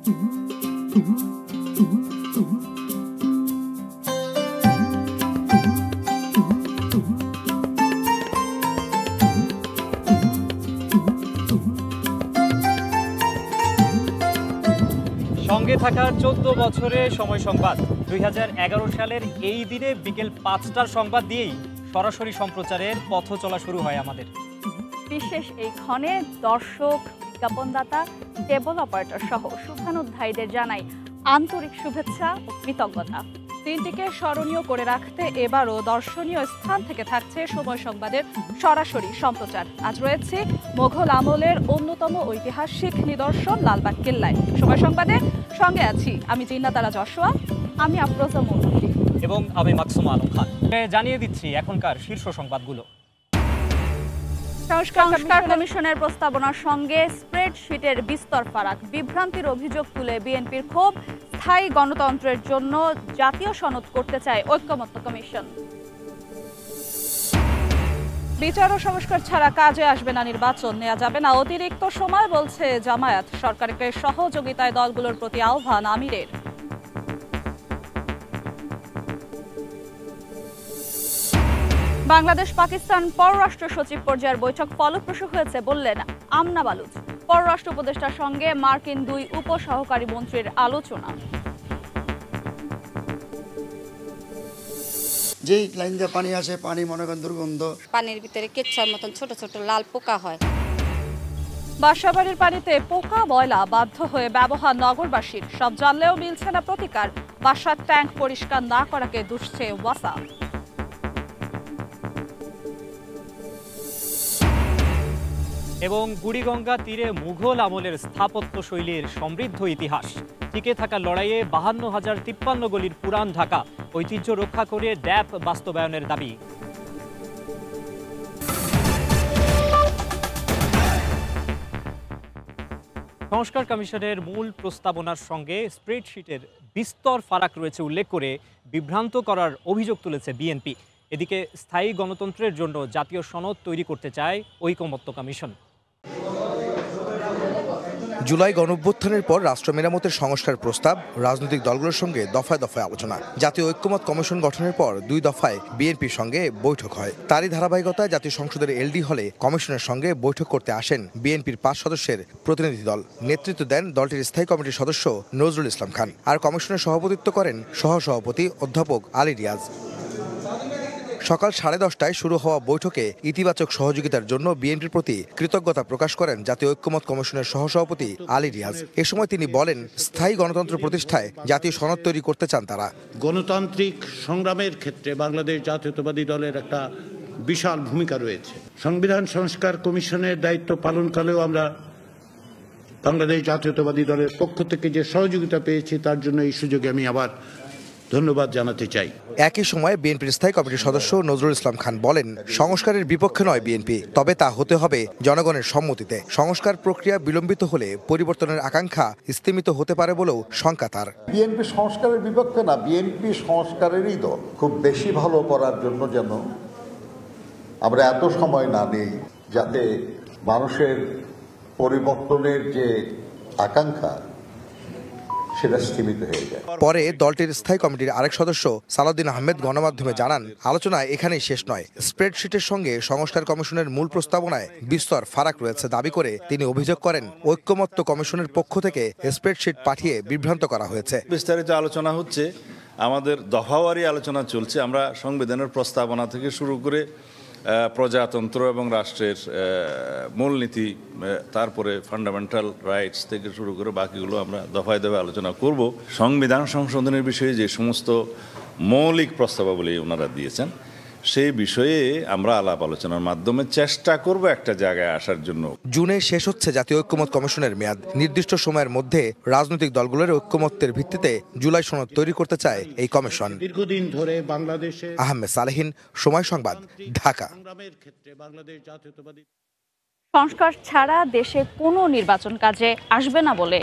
সঙ্গে থাকার 14 বছরে সময় সংবাদ 2011 সালের এই দিনে বিকেল 5টার সংবাদ দিয়েই সরাসরি সম্প্রচারের পথ চলা শুরু হয় আমাদের। বিশেষ এই ক্ষণে দর্শক, বিজ্ঞাপনদাতা, কেবল অপারেটর সহ শুভানুধ্যায়ীদের জানাই আন্তরিক শুভেচ্ছা ও কৃতজ্ঞতা। দিনটিকে স্মরণীয় করে রাখতে এবারও দর্শনীয় স্থান থেকে থাকছে সময় সংবাদের সরাসরি সম্প্রচার। আজ রয়েছে মোঘল আমলের অন্যতম ঐতিহাসিক নিদর্শন লালবাগ কেল্লায়। সময় সংবাদে সঙ্গে আছি আমি জিন্নাতারা যশোয়া, আমি আফরোজা মুন্সি এবং আমি মাকসুমা আলম খান। জানিয়ে দিচ্ছি এখনকার শীর্ষ সংবাদগুলো। সংস্কার কমিশনের প্রস্তাবনার সঙ্গে স্প্রেডশিটের বিস্তর ফারাক, বিভ্রান্তির অভিযোগ তুলে বিএনপির ক্ষোভ, স্থায়ী গণতন্ত্রের জন্য জাতীয় সনদ করতে চায় ঐকমত্য কমিশন। বিচার ও সংস্কার ছাড়া কাজে আসবে না নির্বাচন, নেওয়া যাবে না অতিরিক্ত সময় বলছে জামায়াত। সরকারকে সহযোগিতায় দলগুলোর প্রতি আহ্বান আমিরের। বাংলাদেশ পাকিস্তান পররাষ্ট্র সচিব পর্যায়ের বৈঠক ফলপ্রসূ হয়েছে বললেন আমনা বালুচ। পররাষ্ট্র উপদেষ্টার সঙ্গে মার্কিন 2 উপসহকারী মন্ত্রীর আলোচনা। যেই লাইন দিয়ে পানি আসে, পানি মনে করেন দুর্গন্ধ, পানির ভিতরে কেচ্ছার মতন ছোট ছোট লাল পোকা হয়। বাসাবাড়ির পানিতে পোকা ময়লা বাধ্য হয়ে ব্যবহার নগরবাসীর, সব জানলেও মিলছে না প্রতিকার। বাসার ট্যাঙ্ক পরিষ্কার না করাকে দুষছে ওয়াসা। এবং বুড়িগঙ্গা তীরে মুঘল আমলের স্থাপত্য শৈলীর সমৃদ্ধ ইতিহাস, টিকে থাকা লড়াইয়ে 52,053 গলির পুরান ঢাকা, ঐতিহ্য রক্ষা করে ড্যাপ বাস্তবায়নের দাবি। সংস্কার কমিশনের মূল প্রস্তাবনার সঙ্গে স্প্রেডশিটের বিস্তর ফারাক রয়েছে উল্লেখ করে বিভ্রান্ত করার অভিযোগ তুলেছে বিএনপি। এদিকে স্থায়ী গণতন্ত্রের জন্য জাতীয় সনদ তৈরি করতে চায় ঐকমত্য কমিশন। জুলাই গণঅভ্যুত্থানের পর রাষ্ট্র মেরামতের সংস্কার প্রস্তাব, রাজনৈতিক দলগুলোর সঙ্গে দফায় দফায় আলোচনা। জাতীয় ঐকমত্য কমিশন গঠনের পর 2 দফায় বিএনপির সঙ্গে বৈঠক হয়। তারই ধারাবাহিকতায় জাতীয় সংসদের এলডি হলে কমিশনের সঙ্গে বৈঠক করতে আসেন বিএনপির 5 সদস্যের প্রতিনিধি দল। নেতৃত্ব দেন দলটির স্থায়ী কমিটির সদস্য নজরুল ইসলাম খান। আর কমিশনের সভাপতিত্ব করেন সহসভাপতি অধ্যাপক আলী রিয়াজ। সকাল 10:30টায় শুরু হওয়া বৈঠকে ইতিবাচক সহযোগিতার জন্য বিএনপির প্রতি কৃতজ্ঞতা প্রকাশ করেন জাতীয় ঐকমত্য কমিশনের সহসভাপতি আলী রিয়াজ। এ সময় তিনি বলেন, স্থায়ী গণতন্ত্র প্রতিষ্ঠায় জাতীয় সনদ তৈরি করতে চান তারা। গণতান্ত্রিক সংগ্রামের ক্ষেত্রে বাংলাদেশ জাতীয়তাবাদী দলের একটা বিশাল ভূমিকা রয়েছে। সংবিধান সংস্কার কমিশনের দায়িত্ব পালনকালেও আমরা বাংলাদেশ জাতীয়তাবাদী দলের পক্ষ থেকে যে সহযোগিতা পেয়েছি তার জন্য এই সুযোগে আমি আবার ধন্যবাদ জানাতে চাই। একই সময়ে বিএনপির স্থায়ী কমিটির সদস্য নজরুল ইসলাম খান বলেন, সংস্কারের বিপক্ষে নয় বিএনপি, তবে তা হতে হবে জনগণের সম্মতিতে। সংস্কার প্রক্রিয়া বিলম্বিত হলে পরিবর্তনের আকাঙ্ক্ষা স্তিমিত হতে পারে বলেও শঙ্কা তার। বিএনপি সংস্কারের বিপক্ষে না, বিএনপি সংস্কারেরই দল। খুব বেশি ভালো করার জন্য যেন আমরা এত সময় না নেই, যাতে মানুষের পরিবর্তনের যে আকাঙ্ক্ষা সেটা স্থিমিত হয়ে যায়। পরে দলটির স্থায়ী কমিটির আরেক সদস্য সালাউদ্দিন আহমেদ গণমাধ্যমে জানান, আলোচনা এখানেই শেষ নয়। স্প্রেডশিটের সঙ্গে সংস্কার কমিশনের মূল প্রস্তাবনায় বিস্তর ফারাক রয়েছে দাবি করে তিনি অভিযোগ করেন, ঐকমত্য কমিশনের পক্ষ থেকে স্প্রেডশিট পাঠিয়ে বিভ্রান্ত করা হয়েছে। বিস্তারিত আলোচনা হচ্ছে, আমাদের দফাওয়ারি আলোচনা চলছে। আমরা সংবিধানের প্রস্তাবনা থেকে শুরু করে প্রজাতন্ত্র এবং রাষ্ট্রের মূলনীতি, তারপরে ফান্ডামেন্টাল রাইটস থেকে শুরু করে বাকিগুলো আমরা দফায় দফায় আলোচনা করব। সংবিধান সংশোধনের বিষয়ে যে সমস্ত মৌলিক প্রস্তাবাবলী ওনারা দিয়েছেন সেই বিষয়ে আমরা আলাপ আলোচনার মাধ্যমে চেষ্টা করব একটা জায়গায় আসার জন্য। জুনে শেষ হচ্ছে জাতীয় ঐকমত্য কমিশনের মেয়াদ। নির্দিষ্ট সময়ের মধ্যে রাজনৈতিক দলগুলোর ঐকমত্যের ভিত্তিতে জুলাই সনদ তৈরি করতে চায় এই কমিশন। দীর্ঘদিন ধরে বাংলাদেশে। আহমেদ সালেহিন, সময় সংবাদ, ঢাকা। সংস্কার ছাড়া দেশে কোনো নির্বাচন কাজে আসবে না বলে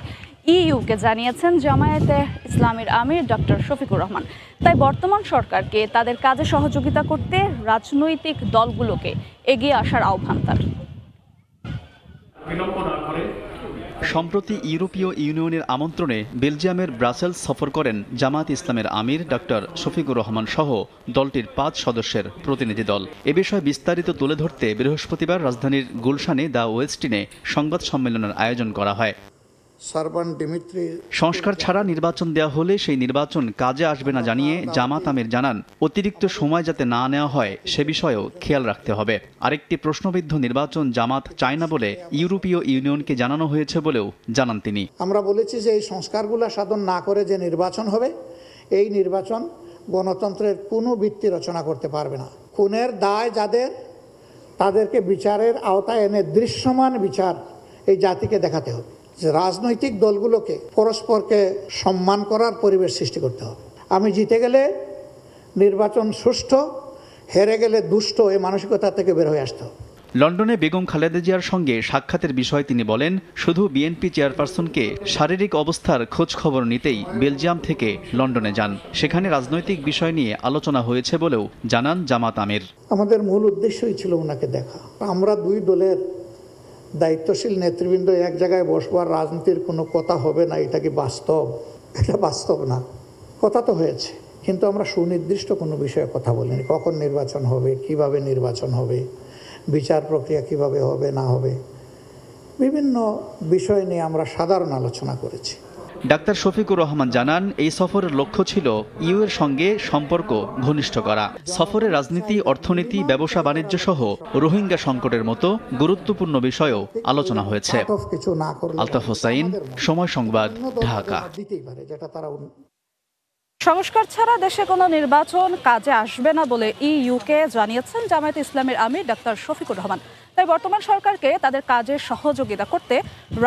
ইইউকে জানিয়েছেন জামায়াতে ইসলামীর আমির ডক্টর শফিকুর রহমান। তাই বর্তমান সরকারকে তাদের কাজে সহযোগিতা করতে রাজনৈতিক দলগুলোকে এগিয়ে আসার আহ্বান তার। সম্প্রতি ইউরোপীয় ইউনিয়নের আমন্ত্রণে বেলজিয়ামের ব্রাসেলস সফর করেন জামায়াত ইসলামের আমির ডক্টর শফিকুর রহমান সহ দলটির ৫ সদস্যের প্রতিনিধি দল। এ বিষয়ে বিস্তারিত তুলে ধরতে বৃহস্পতিবার রাজধানীর গুলশানে দ্য ওয়েস্টিনে সংবাদ সম্মেলনের আয়োজন করা হয়। সংস্কার ছাড়া নির্বাচন দেওয়া হলে সেই নির্বাচন কাজে আসবে না জানিয়ে জামাত আমির জানান, অতিরিক্ত সময় যাতে না নেওয়া হয় সে বিষয়েও খেয়াল রাখতে হবে। আরেকটি প্রশ্নবিদ্ধ নির্বাচন জামাত চায় না বলে ইউরোপীয় ইউনিয়নকে জানানো হয়েছে বলেও জানান তিনি। আমরা বলেছি যে এই সংস্কারগুলো সাধন না করে যে নির্বাচন হবে, এই নির্বাচন গণতন্ত্রের কোনো ভিত্তি রচনা করতে পারবে না। খুনের দায় যাদের, তাদেরকে বিচারের আওতায় এনে দৃশ্যমান বিচার এই জাতিকে দেখাতে হবে। রাজনৈতিক দলগুলোকে পরস্পরকে সম্মান করার পরিবেশ সৃষ্টি করতে হবে। আমি জিতে গেলে নির্বাচন সুষ্ঠু, হেরে গেলে দুষ্ট, এই মানসিকতা থেকে বের হয়ে আসতে হবে। লন্ডনে বেগম খালেদা জিয়ার সঙ্গে সাক্ষাতের বিষয়ে তিনি বলেন, শুধু বিএনপি চেয়ারপারসনকে শারীরিক অবস্থার খোঁজ খবর নিতেই বেলজিয়াম থেকে লন্ডনে যান। সেখানে রাজনৈতিক বিষয় নিয়ে আলোচনা হয়েছে বলেও জানান জামাত আমির। আমাদের মূল উদ্দেশ্যই ছিল ওনাকে দেখা। আমরা দুই দলের দায়িত্বশীল নেতৃবৃন্দ এক জায়গায় বসবার রাজনীতির কোনো কথা হবে না, এটা কি বাস্তব? এটা বাস্তব না। কথা তো হয়েছে, কিন্তু আমরা সুনির্দিষ্ট কোনো বিষয়ে কথা বলিনি। কখন নির্বাচন হবে, কিভাবে নির্বাচন হবে, বিচার প্রক্রিয়া কিভাবে হবে না হবে, বিভিন্ন বিষয় নিয়ে আমরা সাধারণ আলোচনা করেছি। ডাক্তার শফিকুর রহমান জানান, এই সফরের লক্ষ্য ছিল ইউ এর সঙ্গে সম্পর্ক ঘনিষ্ঠ করা। সফরে রাজনীতি, অর্থনীতি, ব্যবসা বাণিজ্য সহ রোহিঙ্গা সংকটের মতো গুরুত্বপূর্ণ বিষয়েও আলোচনা হয়েছে। আলতাফ হোসাইন, সময় সংবাদ, ঢাকা। সংস্কার ছাড়া দেশে কোনো নির্বাচন কাজে আসবে না বলে ইইউকে জানিয়েছেন জামায়াত ইসলামের আমির ডক্টর শফিকুর রহমান। তাই বর্তমান সরকারকে তাদের কাজে সহযোগিতা করতে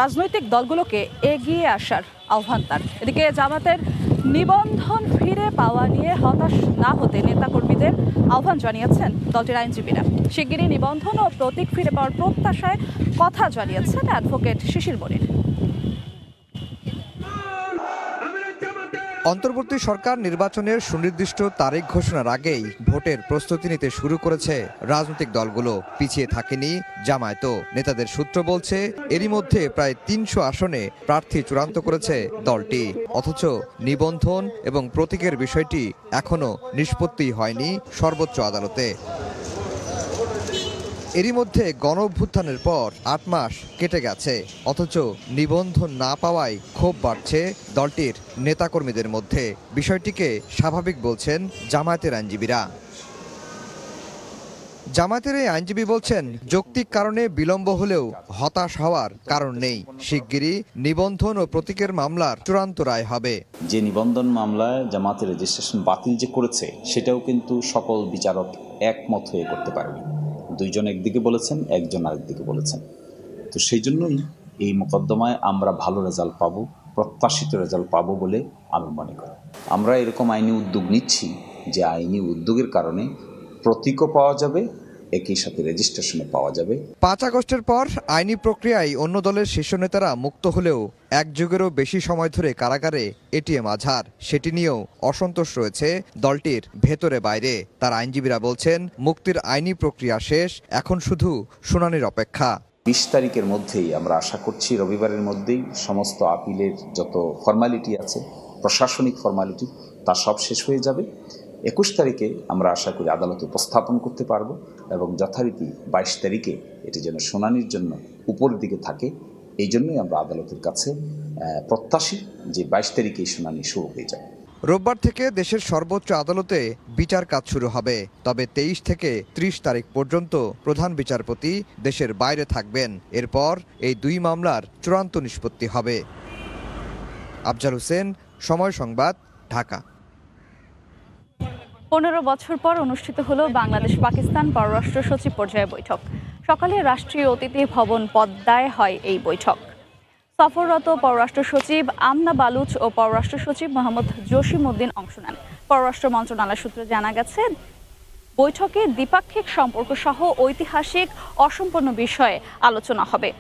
রাজনৈতিক দলগুলোকে এগিয়ে আসার আহ্বান তার। এদিকে জামায়াতের নিবন্ধন ফিরে পাওয়া নিয়ে হতাশ না হতে নেতাকর্মীদের আহ্বান জানিয়েছেন দলটির আইনজীবীরা। শিগগিরই নিবন্ধন ও প্রতীক ফিরে পাওয়ার প্রত্যাশায় কথা জানিয়েছেন অ্যাডভোকেট শিশির মনির। অন্তর্বর্তী সরকার নির্বাচনের সুনির্দিষ্ট তারিখ ঘোষণার আগেই ভোটের প্রস্তুতি নিতে শুরু করেছে রাজনৈতিক দলগুলো। পিছিয়ে থাকেনি জামায়াতও। নেতাদের সূত্র বলছে, এরই মধ্যে প্রায় ৩০০ আসনে প্রার্থী চূড়ান্ত করেছে দলটি। অথচ নিবন্ধন এবং প্রতীকের বিষয়টি এখনো নিষ্পত্তি হয়নি সর্বোচ্চ আদালতে। এরই মধ্যে গণ অভ্যুত্থানের পর ৮ মাস কেটে গেছে, অথচ নিবন্ধন না পাওয়ায় ক্ষোভ বাড়ছে দলটির নেতাকর্মীদের মধ্যে। বিষয়টিকে স্বাভাবিক বলছেন জামায়াতের আইনজীবীরা। জামায়াতের এই আইনজীবী বলছেন, যৌক্তিক কারণে বিলম্ব হলেও হতাশ হওয়ার কারণ নেই। শিগগিরই নিবন্ধন ও প্রতীকের মামলার চূড়ান্ত রায় হবে। যে নিবন্ধন মামলায় জামায়াতের রেজিস্ট্রেশন বাতিল যে করেছে, সেটাও কিন্তু সকল বিচারক একমত হয়ে করতে পারেনি। দুইজন একদিকে বলেছেন, একজন আরেকদিকে বলেছেন। তো সেই জন্যই এই মোকদ্দমায় আমরা ভালো রেজাল্ট পাবো, প্রত্যাশিত রেজাল্ট পাবো বলে আমি মনে করি। আমরা এরকম আইনি উদ্যোগ নিচ্ছি যে আইনি উদ্যোগের কারণে প্রতীকও পাওয়া যাবে, একই সাথে রেজিস্ট্রেশনও পাওয়া যাবে। ৫ আগস্টের পর আইনি প্রক্রিয়ায় অন্য দলের শীর্ষ নেতারা মুক্ত হলেও এক যুগেরও বেশি সময় ধরে কারাগারে এটিএম আজহার, সেটি নিয়েও অসন্তোষ রয়েছে দলটির ভেতরে বাইরে। তার আইনজীবীরা বলছেন, মুক্তির আইনি প্রক্রিয়া শেষ, এখন শুধু শুনানির অপেক্ষা। ২০ তারিখের মধ্যেই আমরা আশা করছি, রবিবারের মধ্যেই সমস্ত আপিলের যত ফর্মালিটি আছে, প্রশাসনিক ফর্মালিটি, তা সব শেষ হয়ে যাবে। ২১ তারিখে আমরা আশা করি আদালতে উপস্থাপন করতে পারবো এবং যথারীতি ২২ তারিখে এটি যেন শুনানির জন্য উপরের দিকে থাকে। এই জন্যই আমরা আদালতের কাছে প্রত্যাশী যে ২২ তারিখে এই শুনানি শুরু হয়ে যাবে। রোববার থেকে দেশের সর্বোচ্চ আদালতে বিচার কাজ শুরু হবে। তবে ২৩ থেকে ৩০ তারিখ পর্যন্ত প্রধান বিচারপতি দেশের বাইরে থাকবেন। এরপর এই দুই মামলার চূড়ান্ত নিষ্পত্তি হবে। আফজাল হোসেন, সময় সংবাদ, ঢাকা। ১৫ বছর পর অনুষ্ঠিত হলো বাংলাদেশ পাকিস্তান পররাষ্ট্র সচিব পর্যায়ে বৈঠক। সকালে রাষ্ট্রীয় অতিথি ভবন পদ্মায় হয় এই বৈঠক। সফররত পররাষ্ট্র সচিব আমনা বালুচ ও পররাষ্ট্র সচিব মোহাম্মদ জসিম উদ্দিন অংশ নেন। পররাষ্ট্র মন্ত্রণালয় সূত্রে জানা গেছে, বৈঠকে দ্বিপাক্ষিক সম্পর্ক সহ ঐতিহাসিক অসম্পূর্ণ বিষয়ে আলোচনা হবে।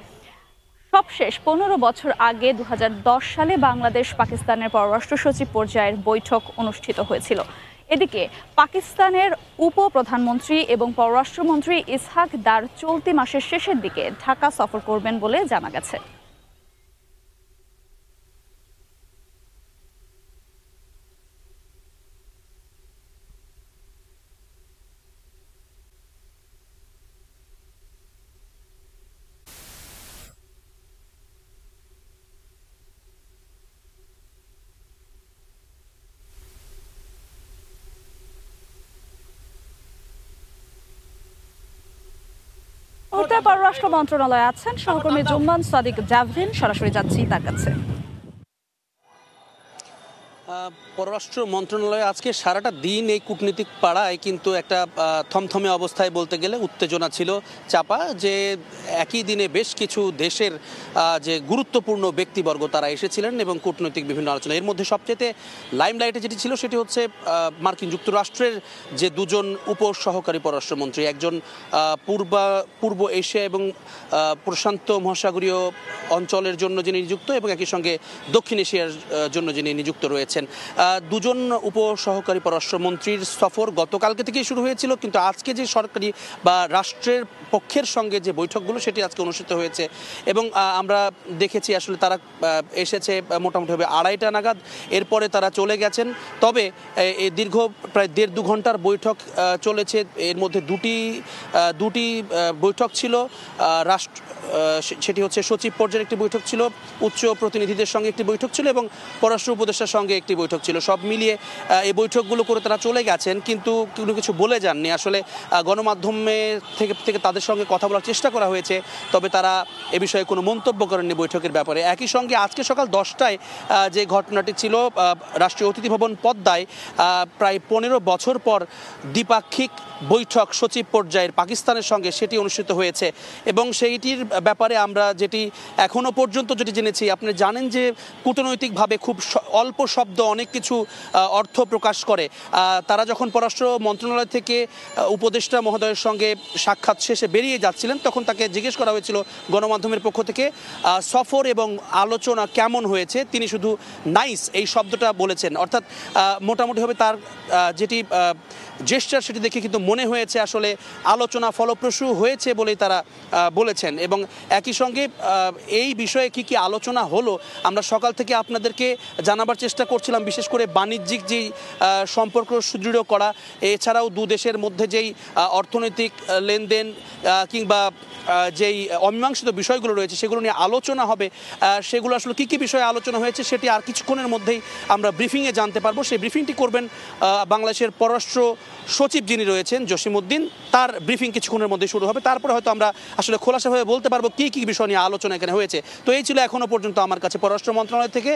সবশেষ ১৫ বছর আগে ২০১০ সালে বাংলাদেশ পাকিস্তানের পররাষ্ট্র সচিব পর্যায়ের বৈঠক অনুষ্ঠিত হয়েছিল। এদিকে পাকিস্তানের উপপ্রধানমন্ত্রী এবং পররাষ্ট্রমন্ত্রী ইসহাক দার চলতি মাসের শেষের দিকে ঢাকা সফর করবেন বলে জানা গেছে। মুহূর্তে পররাষ্ট্র মন্ত্রণালয়ে আছেন সহকর্মী জুম্মান সাদিক জাভরিন, সরাসরি যাচ্ছি তার কাছে। পররাষ্ট্র মন্ত্রণালয়ে আজকে সারাটা দিন এই কূটনীতিক পাড়ায় কিন্তু একটা থমথমে অবস্থায় বলতে গেলে উত্তেজনা ছিল চাপা, যে একই দিনে বেশ কিছু দেশের যে গুরুত্বপূর্ণ ব্যক্তিবর্গ তারা এসেছিলেন এবং কূটনৈতিক বিভিন্ন আলোচনা। এর মধ্যে সবচেয়ে লাইমলাইটে যেটি ছিল সেটি হচ্ছে মার্কিন যুক্তরাষ্ট্রের যে দুজন উপ সহকারী পররাষ্ট্রমন্ত্রী, একজন পূর্ব এশিয়া এবং প্রশান্ত মহাসাগরীয় অঞ্চলের জন্য যিনি নিযুক্ত এবং একই সঙ্গে দক্ষিণ এশিয়ার জন্য যিনি নিযুক্ত রয়েছেন। দুজন উপ সহকারী পররাষ্ট্রমন্ত্রীর সফর গতকালকে থেকেই শুরু হয়েছিল, কিন্তু আজকে যে সরকারি বা রাষ্ট্রের পক্ষের সঙ্গে যে বৈঠকগুলো সেটি আজকে অনুষ্ঠিত হয়েছে এবং আমরা দেখেছি আসলে তারা এসেছে মোটামুটিভাবে 2:30 নাগাদ, এরপরে তারা চলে গেছেন। তবে এই দীর্ঘ প্রায় 1.5-2 ঘন্টার বৈঠক চলেছে। এর মধ্যে দুটি বৈঠক ছিল, সেটি হচ্ছে সচিব পর্যায়ের একটি বৈঠক ছিল, উচ্চ প্রতিনিধিদের সঙ্গে একটি বৈঠক ছিল এবং পররাষ্ট্র উপদেষ্টার সঙ্গে একটি বৈঠক ছিল। সব মিলিয়ে এই বৈঠকগুলো করে তারা চলে গেছেন, কিন্তু কোনো কিছু বলে যাননি। আসলে গণমাধ্যমে থেকে তাদের সঙ্গে কথা বলার চেষ্টা করা হয়েছে, তবে তারা এ বিষয়ে কোনো মন্তব্য করেননি বৈঠকের ব্যাপারে। একই সঙ্গে আজকে সকাল 10টায় যে ঘটনাটি ছিল, রাষ্ট্রীয় অতিথি ভবন পদ্মায় প্রায় 15 বছর পর দ্বিপাক্ষিক বৈঠক সচিব পর্যায়ের পাকিস্তানের সঙ্গে সেটি অনুষ্ঠিত হয়েছে এবং সেইটির ব্যাপারে আমরা যেটি এখনও পর্যন্ত যেটি জেনেছি, আপনি জানেন যে কূটনৈতিকভাবে খুব অল্প শব্দ অনেক কিছু অর্থ প্রকাশ করে। তারা যখন পররাষ্ট্র মন্ত্রণালয় থেকে উপদেষ্টা মহোদয়ের সঙ্গে সাক্ষাৎ শেষে বেরিয়ে যাচ্ছিলেন, তখন তাকে জিজ্ঞেস করা হয়েছিল গণমাধ্যমের পক্ষ থেকে সফর এবং আলোচনা কেমন হয়েছে। তিনি শুধু নাইস এই শব্দটা বলেছেন, অর্থাৎ মোটামুটিভাবে তার যেটি জেস্টার সেটি দেখে কিন্তু মনে হয়েছে আসলে আলোচনা ফলপ্রসূ হয়েছে বলেই তারা বলেছেন। এবং একই সঙ্গে এই বিষয়ে কি আলোচনা হলো আমরা সকাল থেকে আপনাদেরকে জানাবার চেষ্টা করছিলাম, বিশেষ করে বাণিজ্যিক যেই সম্পর্ক সুদৃঢ় করা, এছাড়াও দু দেশের মধ্যে যেই অর্থনৈতিক লেনদেন কিংবা যেই অমীমাংসিত বিষয়গুলো রয়েছে সেগুলো নিয়ে আলোচনা হবে। সেগুলো আসলে কী কী বিষয়ে আলোচনা হয়েছে সেটি আর কিছুক্ষণের মধ্যেই আমরা ব্রিফিংয়ে জানতে পারবো। সেই ব্রিফিংটি করবেন বাংলাদেশের পররাষ্ট্র সচিব যিনি রয়েছেন জসিমউদ্দিন, তার ব্রিফিং কিছুক্ষণের মধ্যে শুরু হবে। তারপরে হয়তো আমরা আসলে খোলাসাভাবে বলতে পারবো কী কী বিষয় নিয়ে আলোচনা এখানে হয়েছে। তো এই ছিল এখনও পর্যন্ত আমার কাছে পররাষ্ট্র মন্ত্রণালয় থেকে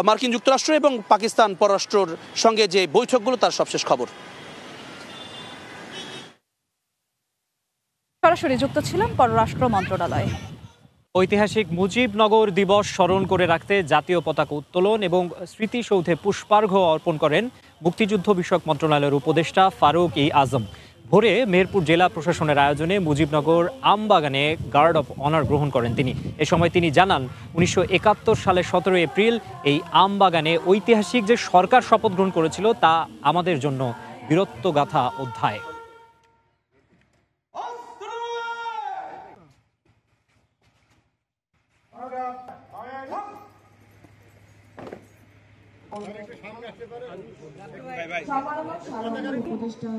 মার্কিন যুক্তরাষ্ট্র এবং পাকিস্তান পররাষ্ট্রর সঙ্গে যে বৈঠকগুলো তার সবশেষ খবর। সরাসরি যুক্ত ছিলাম পররাষ্ট্র মন্ত্রণালয়। ঐতিহাসিক মুজিবনগর দিবস স্মরণ করে রাখতে জাতীয় পতাকা উত্তোলন এবং স্মৃতিসৌধে পুষ্পার্ঘ্য অর্পণ করেন মুক্তিযুদ্ধ বিষয়ক মন্ত্রণালয়ের উপদেষ্টা ফারুক আজম। ভোরে মেহেরপুর জেলা প্রশাসনের আয়োজনে মুজিবনগর আমবাগানে গার্ড অফ অনার গ্রহণ করেন তিনি। এ সময় তিনি জানান, 1971 সালের 17 এপ্রিল এই আমবাগানে ঐতিহাসিক যে সরকার শপথ গ্রহণ করেছিল তা আমাদের জন্য বীরত্বগাথা অধ্যায়। উপদেষ্টা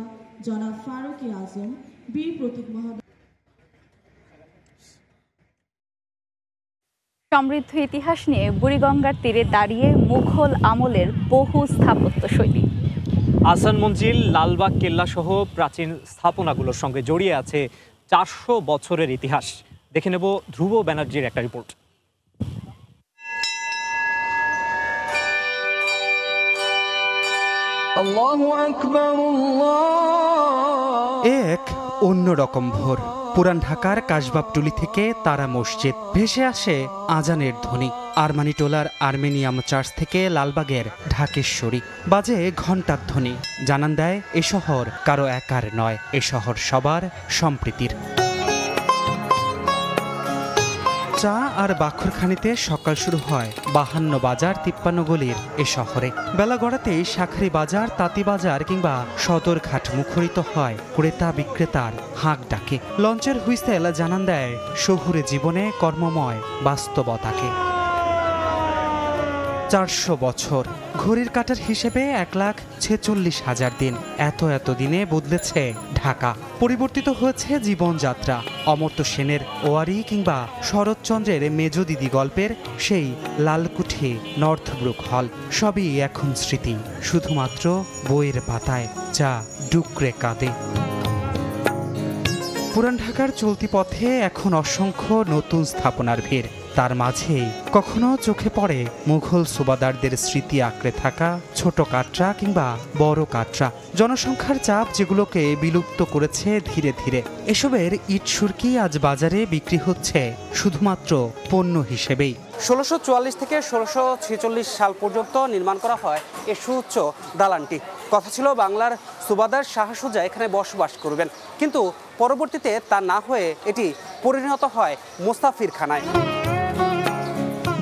জনাব ফারুক আজম বীর প্রতীক মহোদয়। সমৃদ্ধ ইতিহাস নিয়ে বুড়িগঙ্গার তীরে দাঁড়িয়ে মুঘল আমলের বহু স্থাপত্য শৈলী। আহসান মঞ্জিল, লালবাগ কেল্লা সহ প্রাচীন স্থাপনাগুলোর সঙ্গে জড়িয়ে আছে 400 বছরের ইতিহাস। দেখে নেব ধ্রুব ব্যানার্জির একটা রিপোর্ট। এক অন্যরকম ভোর। পুরান ঢাকার কাশবাবটুলি থেকে তারা মসজিদ ভেসে আসে আজানের ধ্বনি। আরমানিটোলার আর্মেনিয়াম চার্চ থেকে লালবাগের ঢাকেশ্বরী বাজে ঘণ্টার ধ্বনি। জানান দেয় এ শহর কারো একার নয়, এ শহর সবার সম্প্রীতির। চা আর বাখরখানিতে সকাল শুরু হয় 52 বাজার 53 গলির এ শহরে। বেলা গড়াতেই শাঁখারি বাজার, তাঁতি বাজার কিংবা সদরঘাট মুখরিত হয় ক্রেতা বিক্রেতার হাঁক ডাকে। লঞ্চের হুইসেল জানান দেয় শহুরে জীবনে কর্মময় বাস্তবতাকে। 400 বছর ঘড়ির কাঁটার হিসেবে 1,46,000 দিন। এত দিনে বদলেছে ঢাকা, পরিবর্তিত হয়েছে জীবনযাত্রা। অমর্ত্য সেনের ওয়ারি কিংবা শরৎচন্দ্রের মেজদিদি গল্পের সেই লালকুঠি, নর্থব্রুক হল সবই এখন স্মৃতি, শুধুমাত্র বইয়ের পাতায় যা ডুকরে কাঁদে। পুরান ঢাকার চলতি পথে এখন অসংখ্য নতুন স্থাপনার ভিড়। তার মাঝেই কখনো চোখে পড়ে মুঘল সুবাদারদের স্মৃতি আঁকড়ে থাকা ছোট কাটরা কিংবা বড় কাটরা। জনসংখ্যার চাপ যেগুলোকে বিলুপ্ত করেছে ধীরে ধীরে। এসবের ইট সুরকি আজ বাজারে বিক্রি হচ্ছে শুধুমাত্র পণ্য হিসেবেই। ১৬৪৪ থেকে ১৬৪৬ সাল পর্যন্ত নির্মাণ করা হয় এই সুউচ্চ দালানটি। কথা ছিল বাংলার সুবাদার শাহ সুজা এখানে বসবাস করবেন, কিন্তু পরবর্তীতে তা না হয়ে এটি পরিণত হয় মোস্তাফিরখানায়।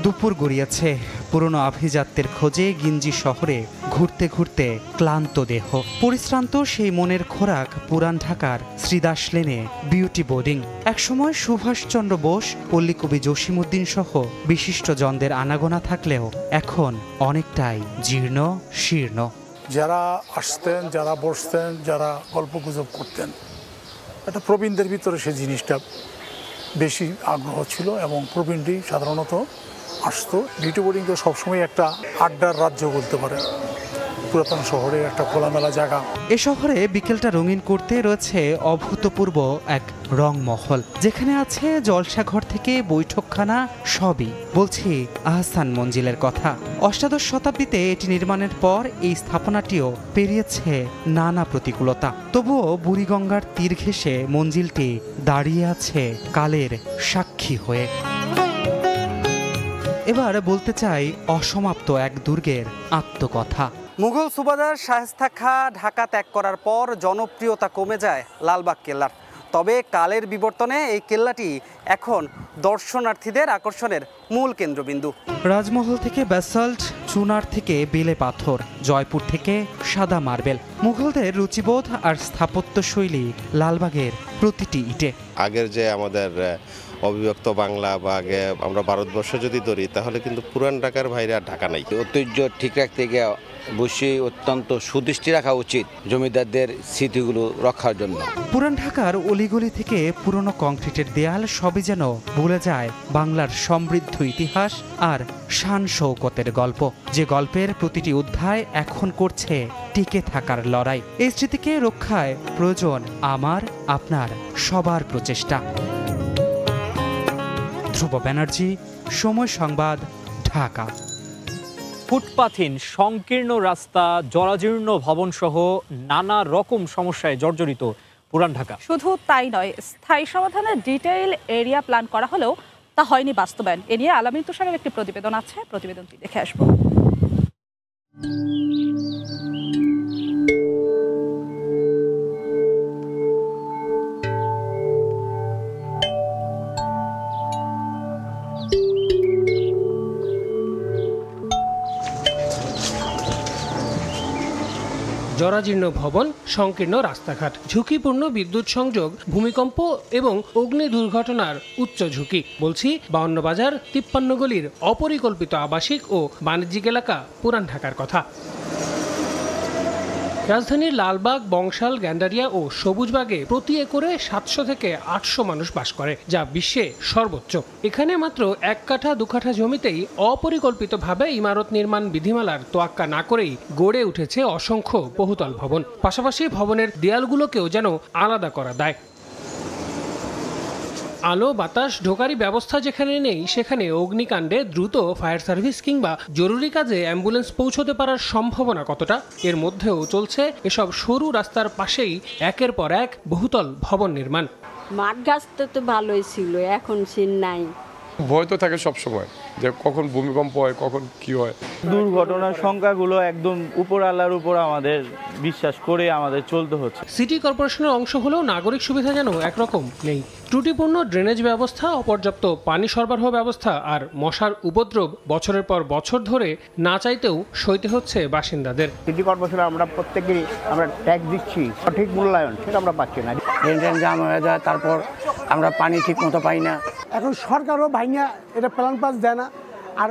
দুপুর গড়িয়েছে, পুরনো আভিজাত্যের খোঁজে গিঞ্জি শহরে ঘুরতে ঘুরতে ক্লান্ত দেহ। পরিশ্রান্ত সেই মনের খোরাক পুরান ঢাকার শ্রীদাস লেনে বিউটি বোর্ডিং। একসময় সুভাষচন্দ্র বোস, পল্লীকবি জসিমউদ্দিন সহ বিশিষ্ট জনদের আনাগোনা থাকলেও এখন অনেকটাই জীর্ণ শীর্ণ। যারা আসতেন, যারা বসতেন, যারা গল্পগুজব করতেন, একটা প্রবীণদের ভিতরে সেই জিনিসটা বেশি আগ্রহ ছিল এবং প্রবীণটি সাধারণত আসতো। বিউটি বোর্ডিং তো সবসময় একটা আড্ডার রাজ্য বলতে পারে, পুরাতন শহরে একটা খোলামেলা জায়গা। এ শহরে বিকেলটা রঙিন করতে রয়েছে অভূতপূর্ব এক রংমহল, যেখানে আছে জলসাঘর থেকে বৈঠকখানা, সবই। বলছি আহসান মঞ্জিলের কথা। অষ্টাদশ শতাব্দীতে এটি নির্মাণের পর এই স্থাপনাটিও পেরিয়েছে নানা প্রতিকূলতা। তবুও বুড়িগঙ্গার তীর ঘেঁষে মঞ্জিলটি দাঁড়িয়ে আছে কালের সাক্ষী হয়ে। এবার বলতে চাই অসমাপ্ত এক দুর্গের আত্মকথা। মুঘল সুবাদার শায়েস্তা খাঁ ঢাকা ত্যাগ করার পর জনপ্রিয়তা কমে যায় লালবাগ কেল্লার। তবে কালের বিবর্তনে এই কেল্লাটি এখন দর্শনার্থীদের আকর্ষণের মূল কেন্দ্রবিন্দু। রাজমহল থেকে ব্যাসাল্ট, চুনার থেকে বেলে পাথর, জয়পুর থেকে সাদা মার্বেল, মুঘলদের রুচিবোধ আর স্থাপত্য শৈলী লালবাগের প্রতিটি ইটে। আগের যে আমাদের অবিভক্ত বাংলা বা আগে আমরা ভারতবর্ষ যদি ধরি, তাহলে কিন্তু পুরান ঢাকার বাইরে আর ঢাকা নাই। ঐতিহ্য ঠিক রাখতে গিয়ে অবশ্যই অত্যন্ত সুদৃষ্টি রাখা উচিত জমিদারদের স্মৃতিগুলো রক্ষার জন্য। পুরান ঢাকার অলিগলি থেকে পুরনো কংক্রিটের দেয়াল সবই যেন ভুলে যায় বাংলার সমৃদ্ধ ইতিহাস আর শান শৌকতের গল্প, যে গল্পের প্রতিটি অধ্যায় এখন করছে টিকে থাকার লড়াই। এই স্মৃতিকে রক্ষায় প্রয়োজন আমার, আপনার, সবার প্রচেষ্টা। ধ্রুব ব্যানার্জি, সময় সংবাদ, ঢাকা। ফুটপাথহীন সংকীর্ণ রাস্তা, জরাজীর্ণ ভবন সহ নানা রকম সমস্যায় জর্জরিত পুরান ঢাকা। শুধু তাই নয়, স্থায়ী সমাধানের ডিটেইল এরিয়া প্ল্যান করা হলেও তা হয়নি বাস্তবায়ন। এ নিয়ে আলামিন তুষারের একটি প্রতিবেদন আছে, প্রতিবেদনটি দেখে আসবো। জরাজীর্ণ ভবন, সংকীর্ণ রাস্তাঘাট, ঝুঁকিপূর্ণ বিদ্যুৎ সংযোগ, ভূমিকম্প এবং অগ্নি দুর্ঘটনার উচ্চ ঝুঁকি। বলছি 52 বাজার, 53 গলির অপরিকল্পিত আবাসিক ও বাণিজ্যিক এলাকা পুরান ঢাকার কথা। রাজধানীর লালবাগ, বংশাল, গ্যান্ডারিয়া ও সবুজবাগে প্রতি একরে 700 থেকে 800 মানুষ বাস করে, যা বিশ্বে সর্বোচ্চ। এখানে মাত্র 1 কাঠা 2 কাঠা জমিতেই অপরিকল্পিতভাবে ইমারত নির্মাণ বিধিমালার তোয়াক্কা না করেই গড়ে উঠেছে অসংখ্য বহুতল ভবন। পাশাপাশি ভবনের দেয়ালগুলোকেও যেন আলাদা করা দায়। আলো বাতাস ঢোকারই ব্যবস্থা যেখানে নেই, সেখানে অগ্নিকাণ্ডে দ্রুত ফায়ার সার্ভিস কিংবা জরুরি কাজে অ্যাম্বুলেন্স পৌঁছতে পারার সম্ভাবনা কতটা? এর মধ্যেও চলছে এসব সরু রাস্তার পাশেই একের পর এক বহুতল ভবন নির্মাণ। মাঠ গাছ তো ভালোই ছিল, এখন সে নাই। ভয় তো থাকে সবসময় যে কখন ভূমিকম্প হয়, কখন কি হয়। দুর্ঘটনার সংখ্যাগুলো একদম উপর আল্লাহর উপর আমাদের বিশ্বাস করে আমাদের চলতে হচ্ছে। সিটি কর্পোরেশনের অংশ হলেও নাগরিক সুবিধা যেন একরকম নেই। ত্রুটিপূর্ণ ড্রেনেজ ব্যবস্থা, অপর্যাপ্ত পানি সরবরাহ ব্যবস্থা আর মশার উপদ্রব বছরের পর বছর ধরে না চাইতেও সইতে হচ্ছে বাসিন্দাদের। সিটি কর্পোরেশনে আমরা প্রত্যেকেই আমরা ট্যাক্স দিচ্ছি, সঠিক মূল্যায়ন সেটা আমরা পাচ্ছি না। ড্রেন জাম হয়ে যায়, তারপর আমরা পানি ঠিক মতো পাই না। এখন সরকারও ভাইনা এটা প্ল্যান পাস দেয় না, আর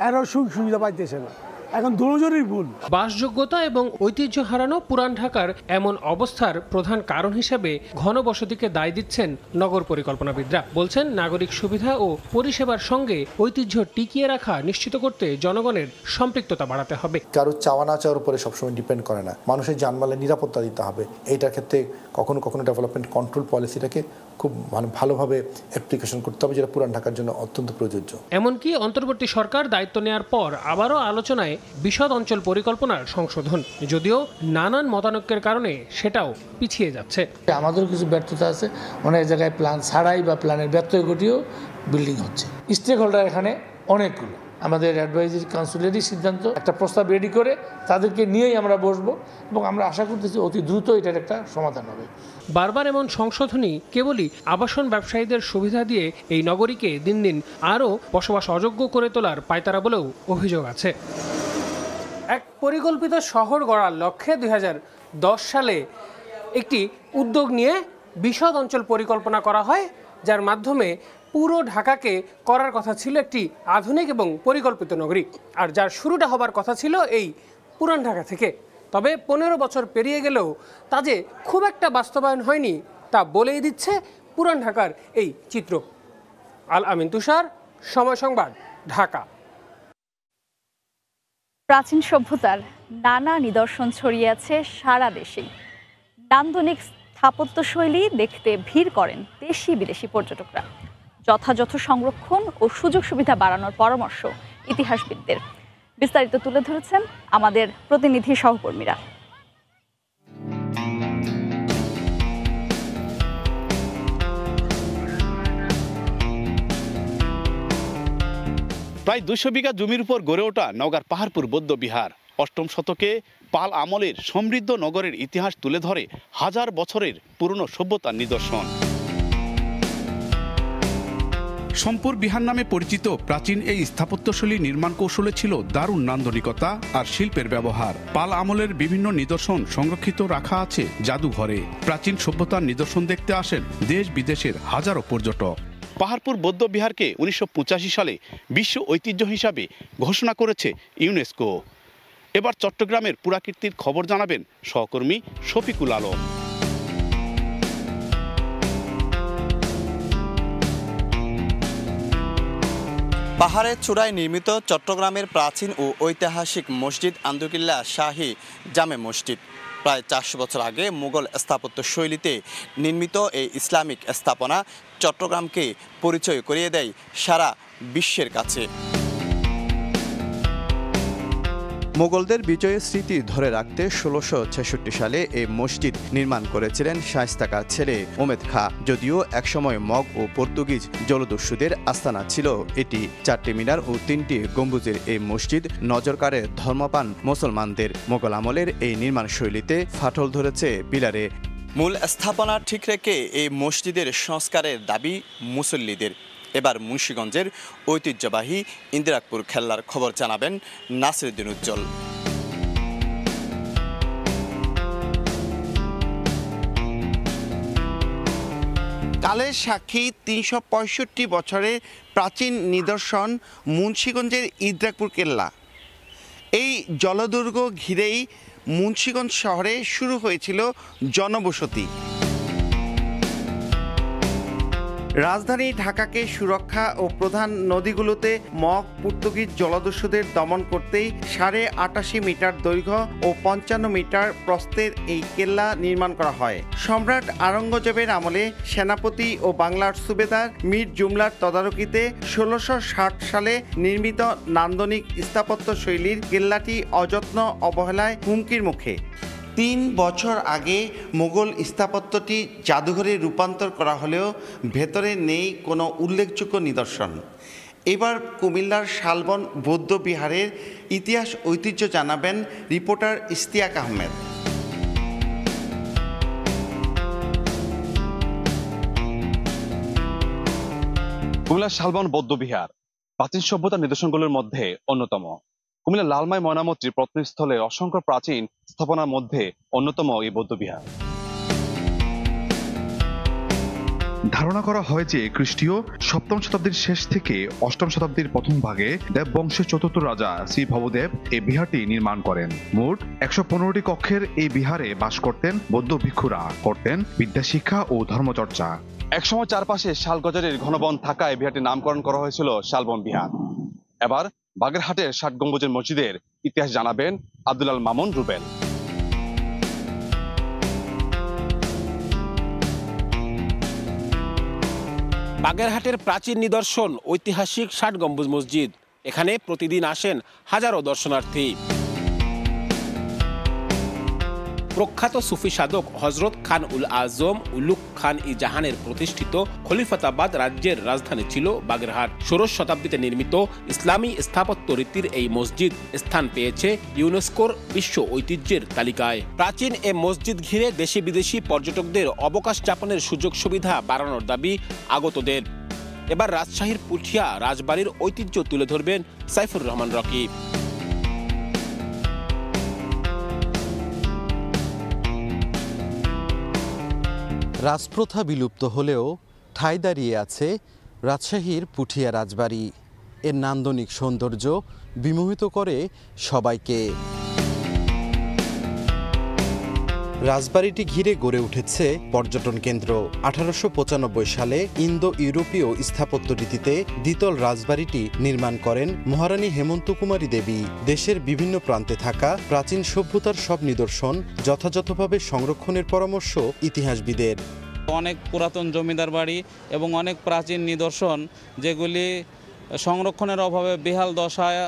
এরও সুবিধা পাইতেছে না। এখন দুজনেরই ভুল। বাসযোগ্যতা এবং ঐতিহ্য হারানো পুরান ঢাকার এমন অবস্থার প্রধান কারণ হিসেবে ঘনবসতিকে দায় দিচ্ছেন নগর পরিকল্পনাবিদরা। বলছেন নাগরিক সুবিধা ও পরিষেবার সঙ্গে ঐতিহ্য টিকিয়ে রাখা নিশ্চিত করতে জনগণের সম্পৃক্ততা বাড়াতে হবে। কারো চাওয়া না চাওয়ার উপরে সবসময় ডিপেন্ড করে না, মানুষের জানমালের নিরাপত্তা দিতে হবে। এইটার ক্ষেত্রে কখনো কখনো ডেভেলপমেন্ট কন্ট্রোল পলিসিটাকে খুব ভালোভাবে অ্যাপ্লিকেশন করতে হবে, যেটা পুরান ঢাকার জন্য অত্যন্ত প্রযোজ্য। এমনকি অন্তর্বর্তী সরকার দায়িত্ব নেওয়ার পর আবারও আলোচনায় বিশদ অঞ্চল পরিকল্পনার সংশোধন, যদিও নানান মতানৈক্যের কারণে সেটাও পিছিয়ে যাচ্ছে। আমাদেরও কিছু ব্যর্থতা আছে, অনেক জায়গায় প্ল্যান ছাড়াই বা প্ল্যানের ব্যত্যয় ঘটিয়েও বিল্ডিং হচ্ছে। স্টেক হোল্ডার এখানে অনেকগুলো, আমাদের অ্যাডভাইজারি কাউন্সিলেরই সিদ্ধান্ত, একটা প্রস্তাব রেডি করে তাদেরকে নিয়েই আমরা বসবো এবং আমরা আশা করতেছি অতি দ্রুত এটার একটা সমাধান হবে। বারবার এমন সংশোধনী কেবলই আবাসন ব্যবসায়ীদের সুবিধা দিয়ে এই নগরীকে দিন দিন আরও বসবাস অযোগ্য করে তোলার পায়তারা বলেও অভিযোগ আছে। এক পরিকল্পিত শহর গড়ার লক্ষ্যে 2010 সালে একটি উদ্যোগ নিয়ে বিশদ অঞ্চল পরিকল্পনা করা হয়, যার মাধ্যমে পুরো ঢাকাকে করার কথা ছিল একটি আধুনিক এবং পরিকল্পিত নগরী, আর যার শুরুটা হবার কথা ছিল এই পুরান ঢাকা থেকে। তবে 15 বছর পেরিয়ে গেলেও তা যে খুব একটা বাস্তবায়ন হয়নি তা বলেই দিচ্ছে পুরান ঢাকার এই চিত্র। আল আমিন তুষার, সময় সংবাদ, ঢাকা। প্রাচীন সভ্যতার নানা নিদর্শন ছড়িয়ে আছে সারা দেশেই। নান্দনিক স্থাপত্যশৈলী দেখতে ভিড় করেন দেশি বিদেশি পর্যটকরা। যথাযথ সংরক্ষণ ও সুযোগ সুবিধা বাড়ানোর পরামর্শ ইতিহাসবিদদের। বিস্তারিত তুলে ধরেছেন আমাদের প্রতিনিধি সহকর্মীরা। প্রায় 200 বিঘা জমির উপর গড়ে ওঠা নওগাঁর পাহাড়পুর বৌদ্ধ বিহার 8ম শতকে পাল আমলের সমৃদ্ধ নগরের ইতিহাস তুলে ধরে হাজার বছরের পুরনো সভ্যতার নিদর্শন। সম্পুর বিহার নামে পরিচিত প্রাচীন এই স্থাপত্যশৈলী নির্মাণ কৌশলে ছিল দারুণ নান্দনিকতা আর শিল্পের ব্যবহার। পাল আমলের বিভিন্ন নিদর্শন সংরক্ষিত রাখা আছে জাদুঘরে। প্রাচীন সভ্যতার নিদর্শন দেখতে আসেন দেশ বিদেশের হাজারো পর্যটক। পাহাড়পুর বৌদ্ধ বিহারকে 1985 সালে বিশ্ব ঐতিহ্য হিসাবে ঘোষণা করেছে ইউনেস্কো। এবার চট্টগ্রামের পুরাকীর্তির খবর জানাবেন সহকর্মী শফিকুল আলম। পাহাড়ের চূড়ায় নির্মিত চট্টগ্রামের প্রাচীন ও ঐতিহাসিক মসজিদ আন্দুকিল্লা শাহী জামে মসজিদ প্রায় 400 বছর আগে মুঘল স্থাপত্য শৈলীতে নির্মিত এই ইসলামিক স্থাপনা চট্টগ্রামকে পরিচয় করিয়ে দেয় সারা বিশ্বের কাছে। মুঘলদের বিজয়ের স্মৃতি ধরে রাখতে 1666 সালে এই মসজিদ নির্মাণ করেছিলেন শায়েস্তা খাঁর ছেলে ওমেদ খাঁ। যদিও একসময় মগ ও পর্তুগিজ জলদস্যুদের আস্তানা ছিল এটি। 4টি মিনার ও 3টি গম্বুজের এই মসজিদ নজর কাড়ে ধর্মপ্রাণ মুসলমানদের। মোগল আমলের এই নির্মাণ শৈলীতে ফাটল ধরেছে পিলারে। মূল স্থাপনা ঠিক রেখে এই মসজিদের সংস্কারের দাবি মুসল্লিদের। এবার মুন্সিগঞ্জের ঐতিহ্যবাহী ইন্দিরাপুর খেলার খবর জানাবেন নাসিরউদ্দিন উজ্জ্বল। কালের সাক্ষী 365 বছরের প্রাচীন নিদর্শন মুন্সিগঞ্জের ইন্দিরাপুর কেল্লা। এই জলদুর্গ ঘিরেই মুন্সিগঞ্জ শহরে শুরু হয়েছিল জনবসতি। রাজধানী ঢাকাকে সুরক্ষা ও প্রধান নদীগুলোতে মগ পর্তুগিজ জলদস্যুদের দমন করতেই 88.5 মিটার দৈর্ঘ্য ও 55 মিটার প্রস্থের এই কেল্লা নির্মাণ করা হয়। সম্রাট আওরঙ্গজেবের আমলে সেনাপতি ও বাংলার সুবেদার মীর জুমলার তদারকিতে 1660 সালে নির্মিত নান্দনিক স্থাপত্য শৈলীর কেল্লাটি অযত্ন অবহেলায় হুমকির মুখে। 3 বছর আগে মোগল স্থাপত্যটি জাদুঘরে রূপান্তর করা হলেও ভেতরে নেই কোনো উল্লেখযোগ্য নিদর্শন। এবার কুমিল্লার শালবন বৌদ্ধ বিহারের ইতিহাস ঐতিহ্য জানাবেন রিপোর্টার ইশতিয়াক আহমেদ। কুমিল্লার শালবন বৌদ্ধ বিহার প্রাচীন সভ্যতার নিদর্শনগুলোর মধ্যে অন্যতম। কুমিল্লার লালমাই ময়নামতির প্রত্নস্থলে অসংখ্য প্রাচীন স্থাপনার মধ্যে অন্যতম এই বৌদ্ধ বিহার। ধারণা করা হয় যে খ্রিস্টীয় 7ম শতাব্দীর শেষ থেকে 8ম শতাব্দীর প্রথম ভাগে দেববংশের ৪র্থ রাজা শ্রী ভবদেব এই বিহারটি নির্মাণ করেন। মোট 115টি কক্ষের এই বিহারে বাস করতেন বৌদ্ধ ভিক্ষুরা, করতেন বিদ্যাশিক্ষা ও ধর্মচর্চা। একসময় চারপাশে শালগজারির ঘন বন থাকায় বিহারটির নামকরণ করা হয়েছিল শালবন বিহার। এবার বাগেরহাটের ৬০ গম্বুজের মসজিদের ইতিহাস জানাবেন আব্দুল আল মামুন রুবেল। বাগেরহাটের প্রাচীন নিদর্শন ঐতিহাসিক ৬০ গম্বুজ মসজিদ। এখানে প্রতিদিন আসেন হাজারো দর্শনার্থী। প্রখ্যাত সুফি সাধক হযরত খান উল আজম উলুগ খান ই জাহানের প্রতিষ্ঠিত খলিফাতাবাদ রাজ্যের রাজধানী ছিল বাগেরহাট। ১৬শ শতাব্দীতে নির্মিত ইসলামী স্থাপত্য রীতির এই মসজিদ স্থান পেয়েছে ইউনেস্কোর বিশ্ব ঐতিহ্যের তালিকায়। প্রাচীন এ মসজিদ ঘিরে দেশি বিদেশি পর্যটকদের অবকাশ যাপনের সুযোগ সুবিধা বাড়ানোর দাবি আগতদের। এবার রাজশাহীর পুঠিয়া রাজবাড়ির ঐতিহ্য তুলে ধরবেন সাইফুর রহমান রকি। রাজপ্রথা বিলুপ্ত হলেও ঠাঁই দাঁড়িয়ে আছে রাজশাহীর পুঠিয়া রাজবাড়ি। এর নান্দনিক সৌন্দর্য বিমোহিত করে সবাইকে। রাজবাড়িটি ঘিরে গড়ে উঠেছে পর্যটন কেন্দ্র। 1895 সালে ইন্দো ইউরোপীয় স্থাপত্য রীতিতে দ্বিতল রাজবাড়িটি নির্মাণ করেন মহারানী হেমন্ত কুমারী দেবী। দেশের বিভিন্ন প্রান্তে থাকা প্রাচীন সভ্যতার সব নিদর্শন যথাযথভাবে সংরক্ষণের পরামর্শ ইতিহাসবিদের। অনেক পুরাতন জমিদার বাড়ি এবং অনেক প্রাচীন নিদর্শন যেগুলি সংরক্ষণের অভাবে বেহাল দশায়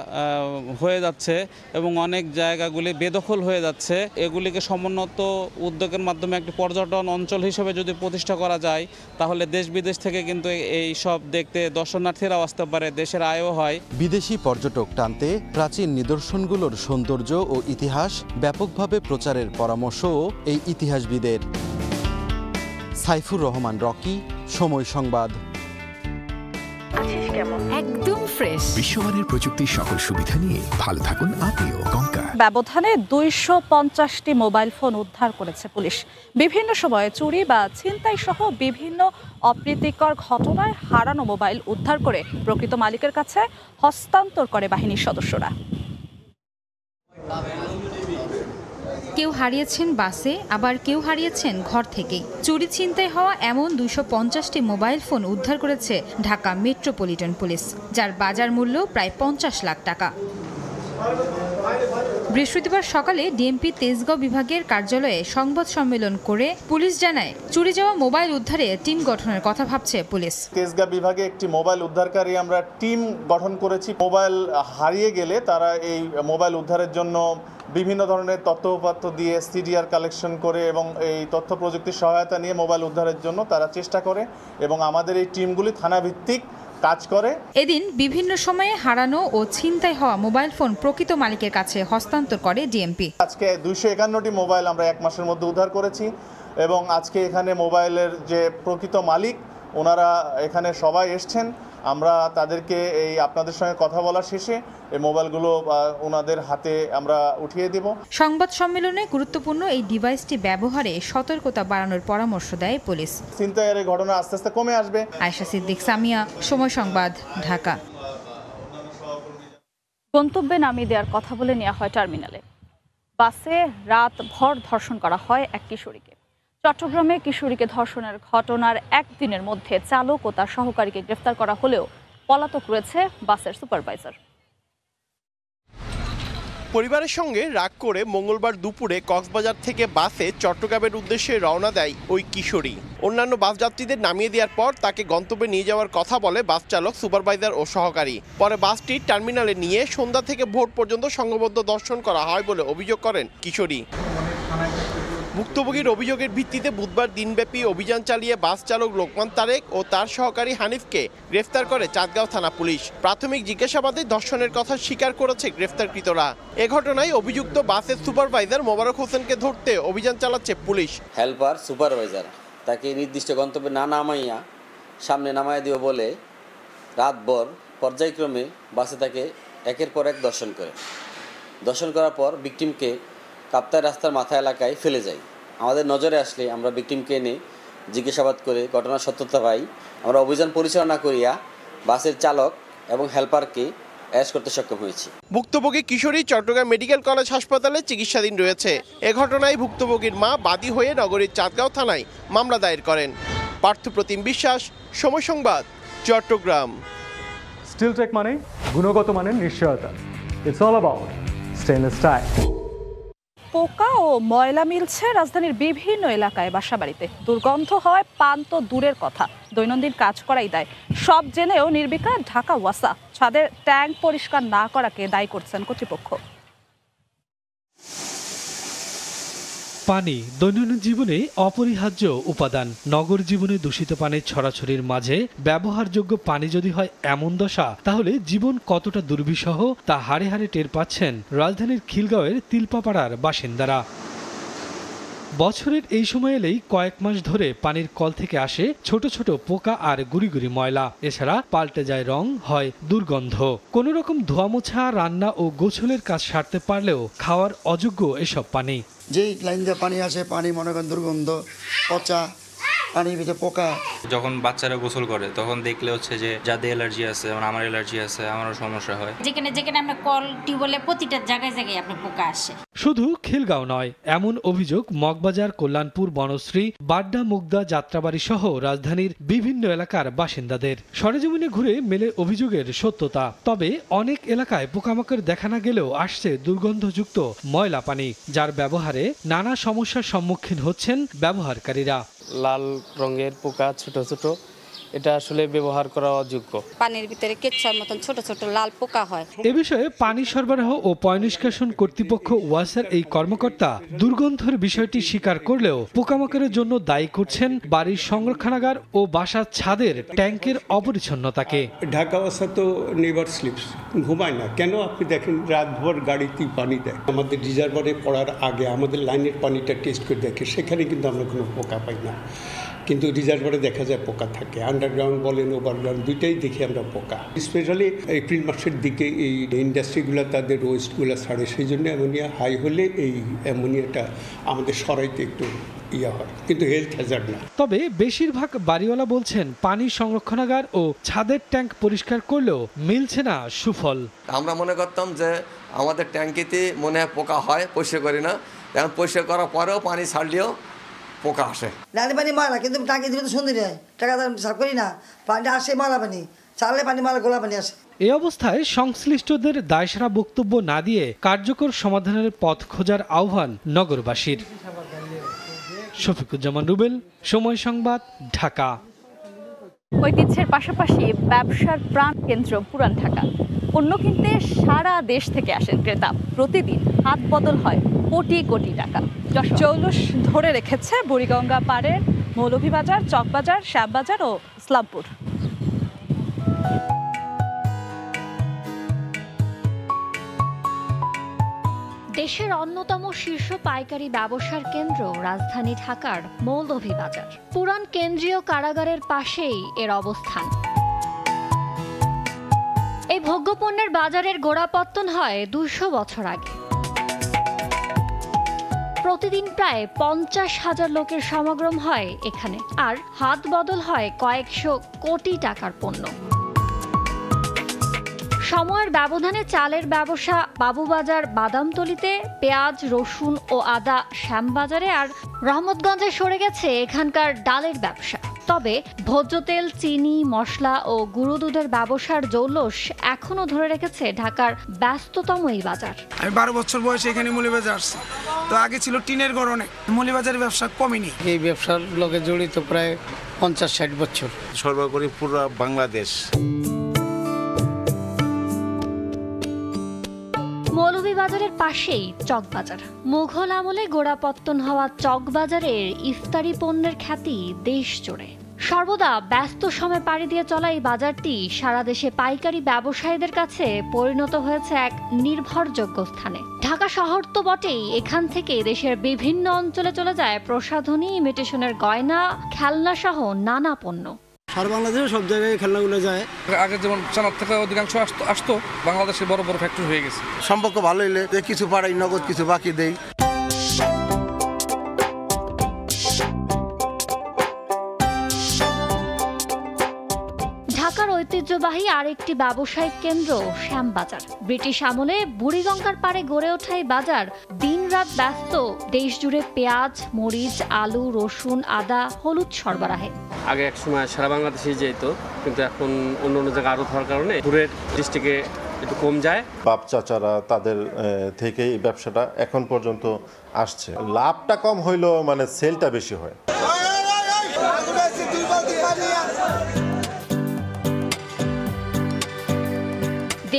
হয়ে যাচ্ছে এবং অনেক জায়গাগুলি বেদখল হয়ে যাচ্ছে। এগুলিকে সমুন্নত উদ্যোগের মাধ্যমে একটি পর্যটন অঞ্চল হিসেবে যদি প্রতিষ্ঠা করা যায় তাহলে দেশ বিদেশ থেকে কিন্তু এই সব দেখতে দর্শনার্থীরাও আসতে পারে, দেশের আয়ও হয়। বিদেশি পর্যটক টানতে প্রাচীন নিদর্শনগুলোর সৌন্দর্য ও ইতিহাস ব্যাপকভাবে প্রচারের পরামর্শও এই ইতিহাসবিদের। সাইফুর রহমান রকি, সময় সংবাদ। একদম ফ্রেশ বিশ্বমানের প্রযুক্তির সকল সুবিধা নিয়ে ভালো থাকুন আপনিও। কঙ্কা ব্যবধানে 250টি মোবাইল ফোন উদ্ধার করেছে পুলিশ। বিভিন্ন সময়ে চুরি বা ছিনতাই সহ বিভিন্ন অপ্রীতিকর ঘটনায় হারানো মোবাইল উদ্ধার করে প্রকৃত মালিকের কাছে হস্তান্তর করে বাহিনীর সদস্যরা। কেউ হারিয়েছেন বাসে, আবার কেউ হারিয়েছেন ঘর থেকেই। চুরি ছিনতাই হওয়া এমন 250টি মোবাইল ফোন উদ্ধার করেছে ঢাকা মেট্রোপলিটন পুলিশ, যার বাজার মূল্য প্রায় 50 লাখ টাকা। বৃহস্পতিবার সকালে ডিএমপি তেজগাঁও বিভাগের কার্যালয়ে সংবাদ সম্মেলন করে পুলিশ জানায়, চুরি যাওয়া মোবাইল উদ্ধারে টিম গঠনের কথা ভাবছে পুলিশ। তেজগাঁও বিভাগে একটি মোবাইল উদ্ধারকারী আমরা টিম গঠন করেছি। মোবাইল হারিয়ে গেলে তারা এই মোবাইল উদ্ধারের জন্য বিভিন্ন ধরনের তথ্য উপাত্ত দিয়ে সিডিআর কালেকশন করে এবং এই তথ্য প্রযুক্তির সহায়তা নিয়ে মোবাইল উদ্ধারের জন্য তারা চেষ্টা করে এবং আমাদের এই টিমগুলি থানাভিত্তিক কাজ করে। এদিন বিভিন্ন সময়ে হারানো ও ছিনতাই হওয়া মোবাইল ফোন প্রকৃত মালিকের কাছে হস্তান্তর করে ডিএমপি। আজকে 251টি মোবাইল আমরা 1 মাসের মধ্যে উদ্ধার করেছি এবং আজকে এখানে মোবাইলের যে প্রকৃত মালিক ওনারা এখানে সবাই এসছেন। আমরা তাদেরকে এই আপনাদের সঙ্গে কথা বলা শেষে এই মোবাইলগুলো ওনাদের হাতে আমরা উঠিয়ে দেব। সংবাদ সম্মেলনে গুরুত্বপূর্ণ এই ডিভাইসটি ব্যবহারে সতর্কতা বাড়ানোর পরামর্শ দেয় পুলিশ। ছিনতাইয়ের ঘটনা আস্তে আস্তে কমে আসবে। আয়েশা সিদ্দিক, সামিয়া, সময় সংবাদ, ঢাকা। গন্তব্যে নামিয়ে দেওয়ার কথা বলে নেওয়া হয় টার্মিনালে। বাসে রাত ভর ধর্ষণ করা হয় এক কিশোরীকে। চট্টগ্রামে কিশোরীকে ধর্ষণের ঘটনার একদিনের মধ্যে চালক ও তার সহকারীকে গ্রেফতার করা হলেও পলাতক রয়েছে বাসের সুপারভাইজার। পরিবারের সঙ্গে রাগ করে মঙ্গলবার দুপুরে কক্সবাজার থেকে বাসে চট্টগ্রামের উদ্দেশ্যে রওনা দেয় ওই কিশোরী। অন্যান্য বাস যাত্রীদের নামিয়ে দেওয়ার পর তাকে গন্তব্যে নিয়ে যাওয়ার কথা বলে বাস চালক, সুপারভাইজার ও সহকারী। পরে বাসটি টার্মিনালে নিয়ে সন্ধ্যা থেকে ভোর পর্যন্ত সংঘবদ্ধ দর্শন করা হয় বলে অভিযোগ করেন কিশোরী। ভুক্তভোগীর অভিযোগের ভিত্তিতে বুধবার দিনব্যাপী অভিযান চালিয়ে বাস চালক লোকমান তারেক ও তার সহকারী হানিফকে গ্রেফতার করে চাঁদগাঁও থানা পুলিশ। প্রাথমিক জিজ্ঞাসাবাদে ধর্ষণের কথা স্বীকার করেছে গ্রেফতারকৃতরা। এ ঘটনায় অভিযুক্ত বাসের সুপারভাইজার মোবারক হোসেনকে ধরতে অভিযান চালাচ্ছে পুলিশ। হেল্পার সুপারভাইজার তাকে নির্দিষ্ট গন্তব্যে না নামাইয়া সামনে নামাইয়া দিও বলে রাতভর পর্যায়ক্রমে বাসে তাকে একের পর এক দর্শন করে। দর্শন করার পর ভিকটিমকে কাপ্তাই রাস্তার মাথা এলাকায় ফেলে যায়। আমাদের নজরে আসলে আমরা ভিকটিমকে এনে জিজ্ঞাসাবাদ করে ঘটনার সত্যতা পাই আমরা অভিযান পরিচালনা করিয়া বাসের চালক এবং হেল্পারকে অ্যারেস্ট করতে সক্ষম হয়েছি। ভুক্তভোগী কিশোরী চট্টগ্রাম মেডিকেল কলেজ হাসপাতালে চিকিৎসাধীন রয়েছে। এ ঘটনায় ভুক্তভোগীর মা বাদী হয়ে নগরীর চাঁদগাঁও থানায় মামলা দায়ের করেন। পার্থপ্রতিম বিশ্বাস, সময় সংবাদ, চট্টগ্রাম। স্টিলটেক মানে গুণগত মানের নিশ্চয়তা। It's all about stainless style. পোকা ও ময়লা মিলছে রাজধানীর বিভিন্ন এলাকায়, বাসাবাড়িতে। দুর্গন্ধ হয় পান তো দূরের কথা, দৈনন্দিন কাজ করাই দায়। সব জেনেও নির্বিকার ঢাকা ওয়াসা ছাদের ট্যাঙ্ক পরিষ্কার না করাকে দায়ী করছেন কর্তৃপক্ষ। পানি দৈনন্দিন জীবনে অপরিহার্য উপাদান। নগর জীবনে দূষিত পানির ছড়াছড়ির মাঝে ব্যবহারযোগ্য পানি যদি হয় এমন দশা, তাহলে জীবন কতটা দুর্বিষহ তা হাড়ে হাড়ে টের পাচ্ছেন রাজধানীর খিলগাঁওয়ের তিলপাপাড়ার বাসিন্দারা। বছরের এই সময় এলেই কয়েক মাস ধরে পানির কল থেকে আসে ছোট ছোট পোকা আর গুড়ি গুড়ি ময়লা। এছাড়া পাল্টে যায় রং, হয় দুর্গন্ধ। কোনো রকম ধোয়া মোছা, রান্না ও গোসলের কাজ সারতে পারলেও খাওয়ার অযোগ্য এসব পানি। যেই লাইন দিয়ে পানি আসে, পানি মনে করেন দুর্গন্ধ, পচা, পানির ভিতরে পোকা। যখন বাচ্চারা গোসল করে তখন দেখলে হচ্ছে যে যাদের অ্যালার্জি আছে, আমার অ্যালার্জি আছে, আমারও সমস্যা হয়। যেখানে যেখানে আমরা কল টিউবওয়েলে প্রতিটা জায়গায় জায়গায় আপনার পোকা আসে। শুধু খিলগাঁও নয়, এমন অভিযোগ মগবাজার, কল্যাণপুর, বনশ্রী, বাড্ডা, মুগদা, যাত্রাবাড়ি সহ রাজধানীর বিভিন্ন এলাকার বাসিন্দাদের। সরেজমিনে ঘুরে মেলে অভিযোগের সত্যতা। তবে অনেক এলাকায় পোকামাকড় দেখা না গেলেও আসছে দুর্গন্ধযুক্ত ময়লা পানি, যার ব্যবহারে নানা সমস্যার সম্মুখীন হচ্ছেন ব্যবহারকারীরা। লাল রঙের পোকা ছোট ছোট, এটা আসলে ব্যবহার করা অযোগ্য। পানির ভিতরে কেচ্ছার মতন ছোট ছোট লাল পোকা হয়। এ বিষয়ে পানি সরবরাহ ও পয়ঃনিষ্কাশন কর্তৃপক্ষ ওয়াসার এই কর্মকর্তা দুর্গন্ধের বিষয়টি স্বীকার করলেও পোকামাকড়ের জন্য দায়ী করছেন বাড়ির সংরক্ষণাগার ও বাসার ছাদের ট্যাঙ্কের অপরিচ্ছন্নতাকে। ঢাকা ওয়াসা তো নেভার স্লিপস, ঘুমায় না। কেন? আপনি দেখেন রাতভর গাড়িতেই পানি দেয়। আমাদের রিজার্ভারে পড়ার আগে আমাদের লাইনের পানিটা টেস্ট করে দেখে, সেখানে কিন্তু আমরা কোনো পোকা পাই না। কিন্তু রিজার্ভারে দেখা যায় পোকা থাকে। আন্ডারগ্রাউন্ড বলেন, ওভারগ্রাউন্ড, দুইটাই দেখি আমরা পোকা। স্পেশালি এপ্রিল মাসের দিকে এই ইন্ডাস্ট্রিগুলো তাদের ওয়েস্টগুলো ছাড়ে, সেই জন্য অ্যামোনিয়া হাই হলে এই অ্যামোনিয়াটা আমাদের সরাইতে একটু হয়, কিন্তু হেলথ হ্যাজার্ড না। তবে বেশিরভাগ বাড়িওয়ালা বলছেন পানি সংরক্ষণাগার ও ছাদের ট্যাঙ্ক পরিষ্কার করলেও মিলছে না সুফল। আমরা মনে করতাম যে আমাদের ট্যাঙ্কিতে মনে হয় পোকা হয়, পরিষ্কার করি না। এখন পরিষ্কার করার পরেও পানি ছাড়লেও পোকা আসে। লালি পানি মারা, কিন্তু টাঙ্কি দিলে তো সুন্দর হয়, টাকা সাফ করি না, পানিটা আসে মারা পানি, ছাড়লে পানি মারা, গোলা পানি আসে। এই অবস্থায় সংশ্লিষ্টদের দায়সারা বক্তব্য না দিয়ে কার্যকর সমাধানের পথ খোঁজার আহ্বান নগরবাসীর। শফিকুজ্জামান রুবেল, সময় সংবাদ, ঢাকা। ঐতিহ্যের পাশাপাশি ব্যবসার প্রাণ কেন্দ্র পুরান ঢাকা। পণ্য কিনতে সারা দেশ থেকে আসেন ক্রেতা। প্রতিদিন হাত বদল হয় কোটি কোটি টাকা। জৌলুস ধরে রেখেছে বুড়িগঙ্গা পাড়ের মৌলভীবাজার, চকবাজার, শ্যামবাজার ও ইসলামপুর। দেশের অন্যতম শীর্ষ পাইকারি ব্যবসার কেন্দ্র রাজধানী ঢাকার মৌলভীবাজার। পুরান কেন্দ্রীয় কারাগারের পাশেই এর অবস্থান। এই ভোগ্যপণ্যের বাজারের গোড়াপত্তন হয় 200 বছর আগে। প্রতিদিন প্রায় 50,000 লোকের সমাগম হয় এখানে, আর হাত বদল হয় কয়েকশো কোটি টাকার পণ্য। সময়ের ব্যবধানে চালের ব্যবসা বাবুবাজার, বাদামতলিতে, পেঁয়াজ, রসুন ও আদা শ্যামবাজারে, আর রহমতগঞ্জে সরে গেছে এখানকার ডালের ব্যবসা। তবে ভোজ্য তেল, চিনি, মশলা ও গুঁড়ো দুধের ব্যবসার জৌলস এখনো ধরে রেখেছে ঢাকার ব্যস্ততম এই বাজার। আমি 12 বছর বয়সে এখানে মৌলভীবাজার আসছি, তো আগে ছিল টিনের ঘর, অনেক মৌলভীবাজারের ব্যবসা কমেনি। এই ব্যবসার লগে জড়িত প্রায় 50-60 বছর। সর্বোপরি পুরো বাংলাদেশ। মৌলভীবাজারের পাশেই চকবাজার। মুঘল আমলে গোড়াপত্তন হওয়া চকবাজারের ইফতারি পণ্যের খ্যাতি দেশ জুড়ে। সর্বদা ব্যস্ত সময় পাড়ি দিয়ে চলা এই বাজারটি সারা দেশে পাইকারি ব্যবসায়ীদের কাছে পরিণত হয়েছে এক নির্ভরযোগ্য স্থানে। ঢাকা শহর তো বটেই, এখান থেকে দেশের বিভিন্ন অঞ্চলে চলে যায় প্রসাধনী, ইমিটেশনের গয়না, খেলনা সহ নানা পণ্য। সারা বাংলাদেশে সব জায়গায় খেলনাগুলো যায়। আগে যেমন চানার থেকে অধিকাংশ আসতো, বাংলাদেশে বড় বড় ফ্যাক্টরি হয়ে গেছে। সম্পর্ক ভালো হইলে কিছু পাড়াই নগদ, কিছু বাকি দেই। ঐতিহ্যবাহী আরেকটি ব্যবসায়িক কেন্দ্র শ্যামবাজার। ব্রিটিশ আমলে বুড়িগঙ্গার পাড়ে গড়ে ওঠা এই বাজার দিনরাত ব্যস্ত দেশজুড়ে পেঁয়াজ, মরিচ, আলু, রসুন, আদা, হলুদ সরবরাহে। আগে এক সময় সারা বাংলাদেশে যেত, কিন্তু এখন অন্য অন্য জায়গায় আরো থাকার কারণে দূরের ডিস্ট্রিক্টে একটু কম যায়। বাপ চাচারা তাদের থেকেই ব্যবসাটা এখন পর্যন্ত আসছে। লাভটা কম হইলেও মানে সেলটা বেশি হয়।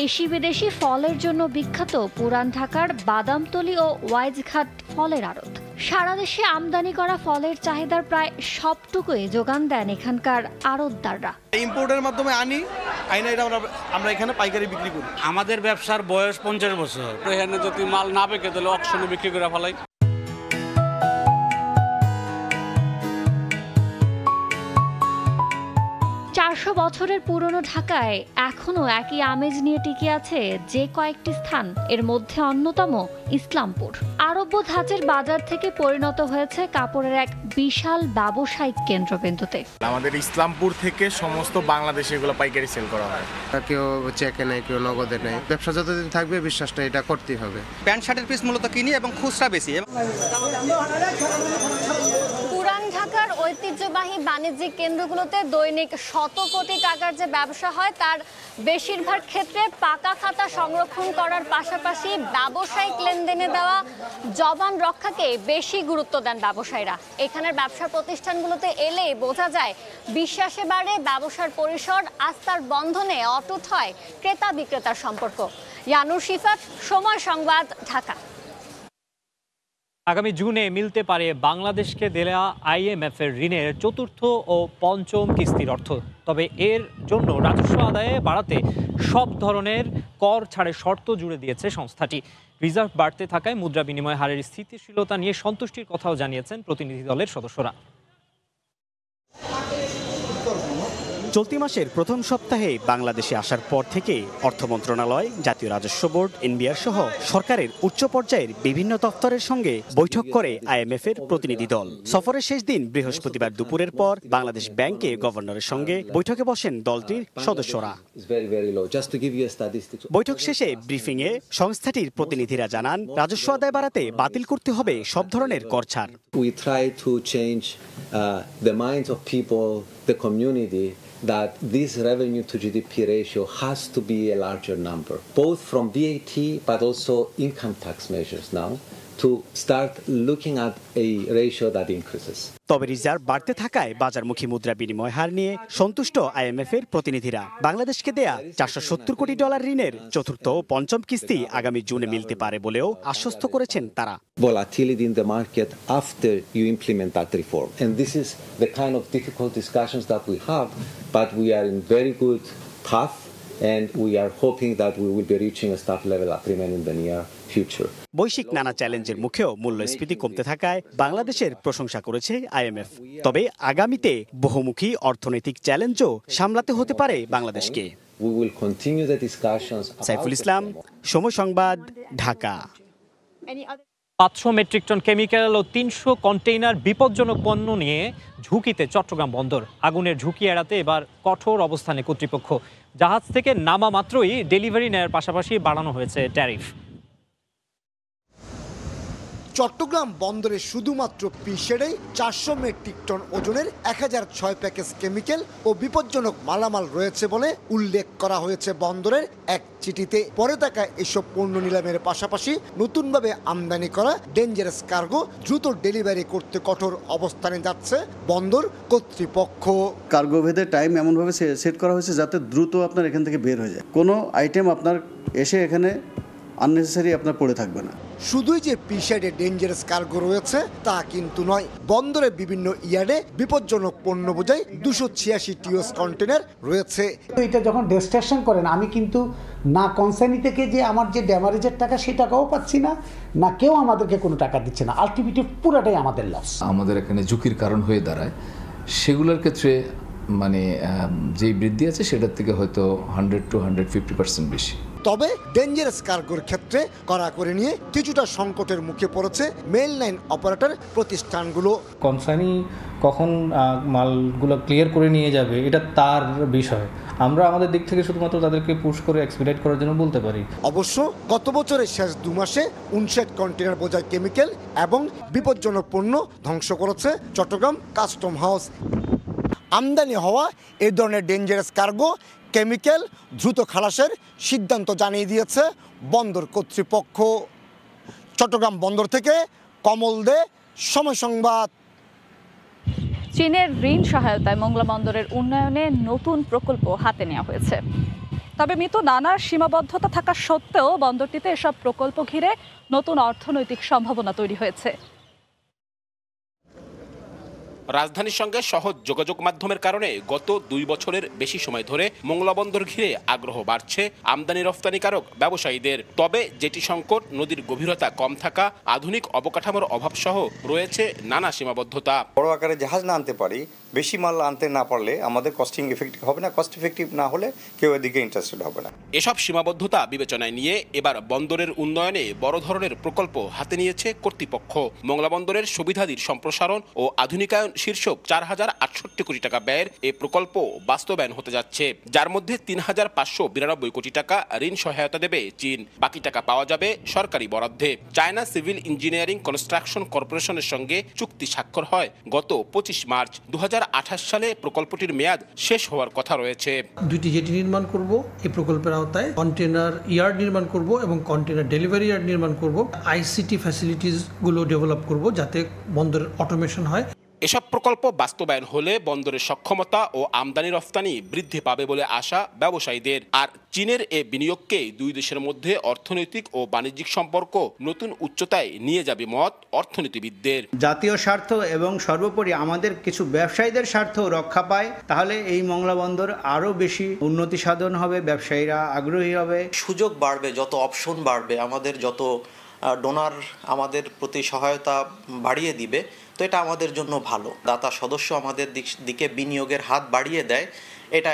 দেশি বিদেশি ফলের জন্য বিখ্যাত পুরান ঢাকার বাদামতলী ও ওয়াইজঘাট ফলের আড়ত। সারা দেশে আমদানি করা ফলের চাহিদার প্রায় সবটুকুই যোগান দেন এখানকার আড়তদাররা। ইম্পোর্টের মাধ্যমে আইনা এটা আমরা এখানে পাইকারি বিক্রি করি। আমাদের ব্যবসার বয়স 50 বছর। এখানে যদি মাল না পেকে তাহলে অকশনে বিক্রি করে ফেলাই। 400 বছরের পুরনো ঢাকায় এখনো একই আমেজ নিয়ে টিকে আছে যে কয়েকটি স্থান। এর মধ্যে অন্যতম ইসলামপুর। আরব্য ধাঁচের বাজার থেকে পরিণত হয়েছে কাপড়ের এক বিশাল ব্যবসায়িক কেন্দ্রবিন্দুতে। আমাদের ইসলামপুর থেকে সমস্ত বাংলাদেশে এগুলো পাইকারি সেল করা হয়। কেউ চেকে নেয়, কেউ নগদে নেয়। ব্যবসা যতদিন থাকবে বিশ্বাসটা এটা করতেই হবে। প্যান্ট শার্টের পিস মূলত কিনি এবং খুচরা বেশি। পুরান ঢাকার ঐতিহ্যবাহী বাণিজ্যিক কেন্দ্রগুলোতে দৈনিক শত কোটি টাকার যে ব্যবসা হয় তার বেশিরভাগ ক্ষেত্রে পাকা খাতা সংরক্ষণ করার পাশাপাশি ব্যবসায়িক লেনদেনে দেওয়া জবান রক্ষাকে বেশি গুরুত্ব দেন ব্যবসায়ীরা। এখানের ব্যবসা প্রতিষ্ঠানগুলোতে এলে বোঝা যায় বিশ্বাসে বাড়ে ব্যবসার পরিসর, আস্থার বন্ধনে অটুট হয় ক্রেতা বিক্রেতার সম্পর্ক। ইয়ানুর শিফাত, সময় সংবাদ, ঢাকা। আগামী জুনে মিলতে পারে বাংলাদেশকে দেয়া IMF এর ঋণের চতুর্থ ও পঞ্চম কিস্তির অর্থ। তবে এর জন্য রাজস্ব আদায়ে বাড়াতে সব ধরনের কর ছাড়ের শর্ত জুড়ে দিয়েছে সংস্থাটি। রিজার্ভ বাড়তে থাকায় মুদ্রা বিনিময় হারের স্থিতিশীলতা নিয়ে সন্তুষ্টির কথাও জানিয়েছেন প্রতিনিধি দলের সদস্যরা। চলতি মাসের প্রথম সপ্তাহে বাংলাদেশে আসার পর থেকে অর্থ মন্ত্রণালয়, জাতীয় রাজস্ব বোর্ড, NBR সহ সরকারের উচ্চ পর্যায়ের বিভিন্ন দপ্তরের সঙ্গে বৈঠক করে IMF এর প্রতিনিধি দল। সফরের শেষ দিন বৃহস্পতিবার দুপুরের পর বাংলাদেশ ব্যাংকে গভর্নরের সঙ্গে বৈঠকে বসেন দলটির সদস্যরা। বৈঠক শেষে ব্রিফিংয়ে সংস্থাটির প্রতিনিধিরা জানান, রাজস্ব আদায় বাড়াতে বাতিল করতে হবে সব ধরনের কর ছাড়। We try to change the minds of people, the community, that this revenue to GDP ratio has to be a larger number, both from VAT but also income tax measures now, to start looking at a ratio that increases. তবে reserve বাড়তে থাকায় বাজারমুখী মুদ্রা বিনিময় হার নিয়ে সন্তুষ্ট IMF এর প্রতিনিধিরা। বাংলাদেশকে দেয়া $470 কোটি ঋণের চতুর্থ ও পঞ্চম কিস্তি আগামী জুনে মিলতে পারে বলেও আশ্বস্ত করেছেন তারা। Volatility in the market after you implement that reform, and this is the kind of difficult discussions that we have, but we are in very good path, and we are hoping that we will be reaching a staff level agreement in the near future. বৈশ্বিক নানা চ্যালেঞ্জের মুখেও মূল্যস্ফীতি কমতে থাকায় বাংলাদেশের প্রশংসা করেছে IMF। তবে আগামীতে বহুমুখী অর্থনৈতিক চ্যালেঞ্জও সামলাতে হতে পারে বাংলাদেশকে। We will continue the discussions. Saiful Islam, সময় সংবাদ, ঢাকা। 500 মেট্রিক টন কেমিক্যাল ও 300 কন্টেইনার বিপজ্জনক পণ্য নিয়ে ঝুঁকিতে চট্টগ্রাম বন্দর। আগুনের ঝুঁকি এড়াতে এবার কঠোর অবস্থানে কর্তৃপক্ষ। জাহাজ থেকে নামা মাত্রই ডেলিভারি নেয়ার পাশাপাশি বাড়ানো হয়েছে ট্যারিফ। চট্টগ্রাম বন্দরে শুধুমাত্র পিসেরেই 400 মেট্রিক টন ওজনের 1006 প্যাকেজ কেমিক্যাল ও বিপজ্জনক মালামাল রয়েছে বলে উল্লেখ করা হয়েছে বন্দরের এক চিঠিতে। পরে দেখা এসব পণ্য নিলামের পাশাপাশি নতুনভাবে আমদানি করা ডেঞ্জারাস কার্গো দ্রুত ডেলিভারি করতে কঠোর অবস্থানে যাচ্ছে বন্দর কর্তৃপক্ষ। কার্গো ভেদে টাইম এমনভাবে সেট করা হয়েছে যাতে দ্রুত আপনার এখান থেকে বের হয়ে যায়, কোনো আইটেম আপনার এসে এখানে আননেসেসারি আপনার পড়ে থাকবে না। শুধুই যে পিসাইডে ডেঞ্জারাস কার্গো রয়েছে তা কিন্তু নয়, বন্দরের বিভিন্ন ইয়ার্ডে বিপজ্জনক পণ্য বোঝাই 286 টিওস কন্টেনার রয়েছে। এটা যখন ডেস্টিনেশন করেন আমি কিন্তু না কনসার্নি থেকে যে আমার যে ড্যামারেজের টাকা সেই টাকাও পাচ্ছি না, না কেউ আমাদেরকে কোনো টাকা দিচ্ছে না। আলটিমেটলি পুরাটাই আমাদের লস। আমাদের এখানে ঝুঁকির কারণ হয়ে দাঁড়ায়, সেগুলোর ক্ষেত্রে মানে যেই বৃদ্ধি আছে সেটার থেকে হয়তো 100 to 150% বেশি। তবে ডেঞ্জারাস কার্গোর ক্ষেত্রে কড়াকড়ি নিয়ে কিছুটা সংকটের মুখে পড়েছে মেইল লাইন অপারেটর প্রতিষ্ঠানগুলো। কনসার্নি কখন মালগুলো ক্লিয়ার করে নিয়ে যাবে এটা তার বিষয়, আমরা আমাদের দিক থেকে শুধুমাত্র তাদেরকে পুশ করে এক্সপিডাইট করার জন্য বলতে পারি। অবশ্য গত বছরের শেষ 2 মাসে 59 কন্টেনার বোঝাই কেমিক্যাল এবং বিপজ্জনক পণ্য ধ্বংস করেছে চট্টগ্রাম কাস্টম হাউস। আমদানি হওয়া এই ধরনের ডেঞ্জারাস কার্গো কেমিক্যাল দ্রুত খালাসের সিদ্ধান্ত জানিয়ে দিয়েছে বন্দর কর্তৃপক্ষ। চট্টগ্রাম বন্দর থেকে কমল দে, সময় সংবাদ। চীনের ঋণ সহায়তায় মোংলা বন্দরের উন্নয়নে নতুন প্রকল্প হাতে নেওয়া হয়েছে। তবে নানা সীমাবদ্ধতা থাকা সত্ত্বেও বন্দরটিতে এসব প্রকল্প ঘিরে নতুন অর্থনৈতিক সম্ভাবনা তৈরি হয়েছে। রাজধানীর সঙ্গে সহজ যোগাযোগ মাধ্যমের কারণে গত 2 বছরের বেশি সময় ধরে মোংলা বন্দর ঘিরে আগ্রহ বাড়ছে আমদানি রফতানিকারক ব্যবসায়ীদের। তবে জেটি সংকট, নদীর গভীরতা কম থাকা, আধুনিক অবকাঠামোর অভাব সহ রয়েছে নানা সীমাবদ্ধতা। বড় আকারে জাহাজ না আনতে পারি, বেশি মাল আনতে না পারলে আমাদের কস্টিং এফেক্টিভ হবে না, কস্ট এফেক্টিভ না হলে কেউ এদিকে ইন্টারেস্টেড হবে না। এসব সীমাবদ্ধতা বিবেচনায় নিয়ে এবার বন্দরের উন্নয়নে বড় ধরনের প্রকল্প হাতে নিয়েছে কর্তৃপক্ষ। মোংলা বন্দরের সুবিধাদির সম্প্রসারণ ও আধুনিকায়ন শীর্ষক 4,068 কোটি টাকা ব্যয়ের এ প্রকল্প বাস্তবায়ন হতে যাচ্ছে, যার মধ্যে 3,592 কোটি টাকা ঋণ সহায়তা দেবে চীন। বাকি টাকা পাওয়া যাবে সরকারি বরাদ্দে। চায়না সিভিল ইঞ্জিনিয়ারিং কনস্ট্রাকশন কর্পোরেশনের সঙ্গে চুক্তি স্বাক্ষর হয় গত 25 মার্চ। 2028 সালে প্রকল্পটির মেয়াদ শেষ হওয়ার কথা রয়েছে। 2টি জেটি নির্মাণ করব এই প্রকল্পের আওতায়, কন্টেনার ইয়ার্ড নির্মাণ করব এবং কন্টেনার ডেলিভারি ইয়ার্ড নির্মাণ করব, আইসিটি ফ্যাসিলিটিস গুলো ডেভেলপ করব যাতে বন্দরের অটোমেশন হয়। এসব প্রকল্প বাস্তবায়ন হলে বন্দরের সক্ষমতা ও আমদানি রফতানি বৃদ্ধি পাবে বলে আশা ব্যবসায়ীদের। আর চীনের এ বিনিয়োগকে দুই দেশের মধ্যে অর্থনৈতিক ও বাণিজ্যিক সম্পর্ক নতুন উচ্চতায় নিয়ে যাবে মত অর্থনীতিবিদদের। জাতীয় স্বার্থ এবং সর্বোপরি আমাদের কিছু ব্যবসায়ীদের স্বার্থ রক্ষা পায়, তাহলে এই মোংলা বন্দর আরও বেশি উন্নতি সাধন হবে, ব্যবসায়ীরা আগ্রহী হবে, সুযোগ বাড়বে, যত অপশন বাড়বে, আমাদের যত ডোনার আমাদের প্রতি সহায়তা বাড়িয়ে দিবে, তো এটা আমাদের জন্য ভালো। দাতা সদস্য আমাদের দিকে বিনিয়োগের হাত বাড়িয়ে দেয়,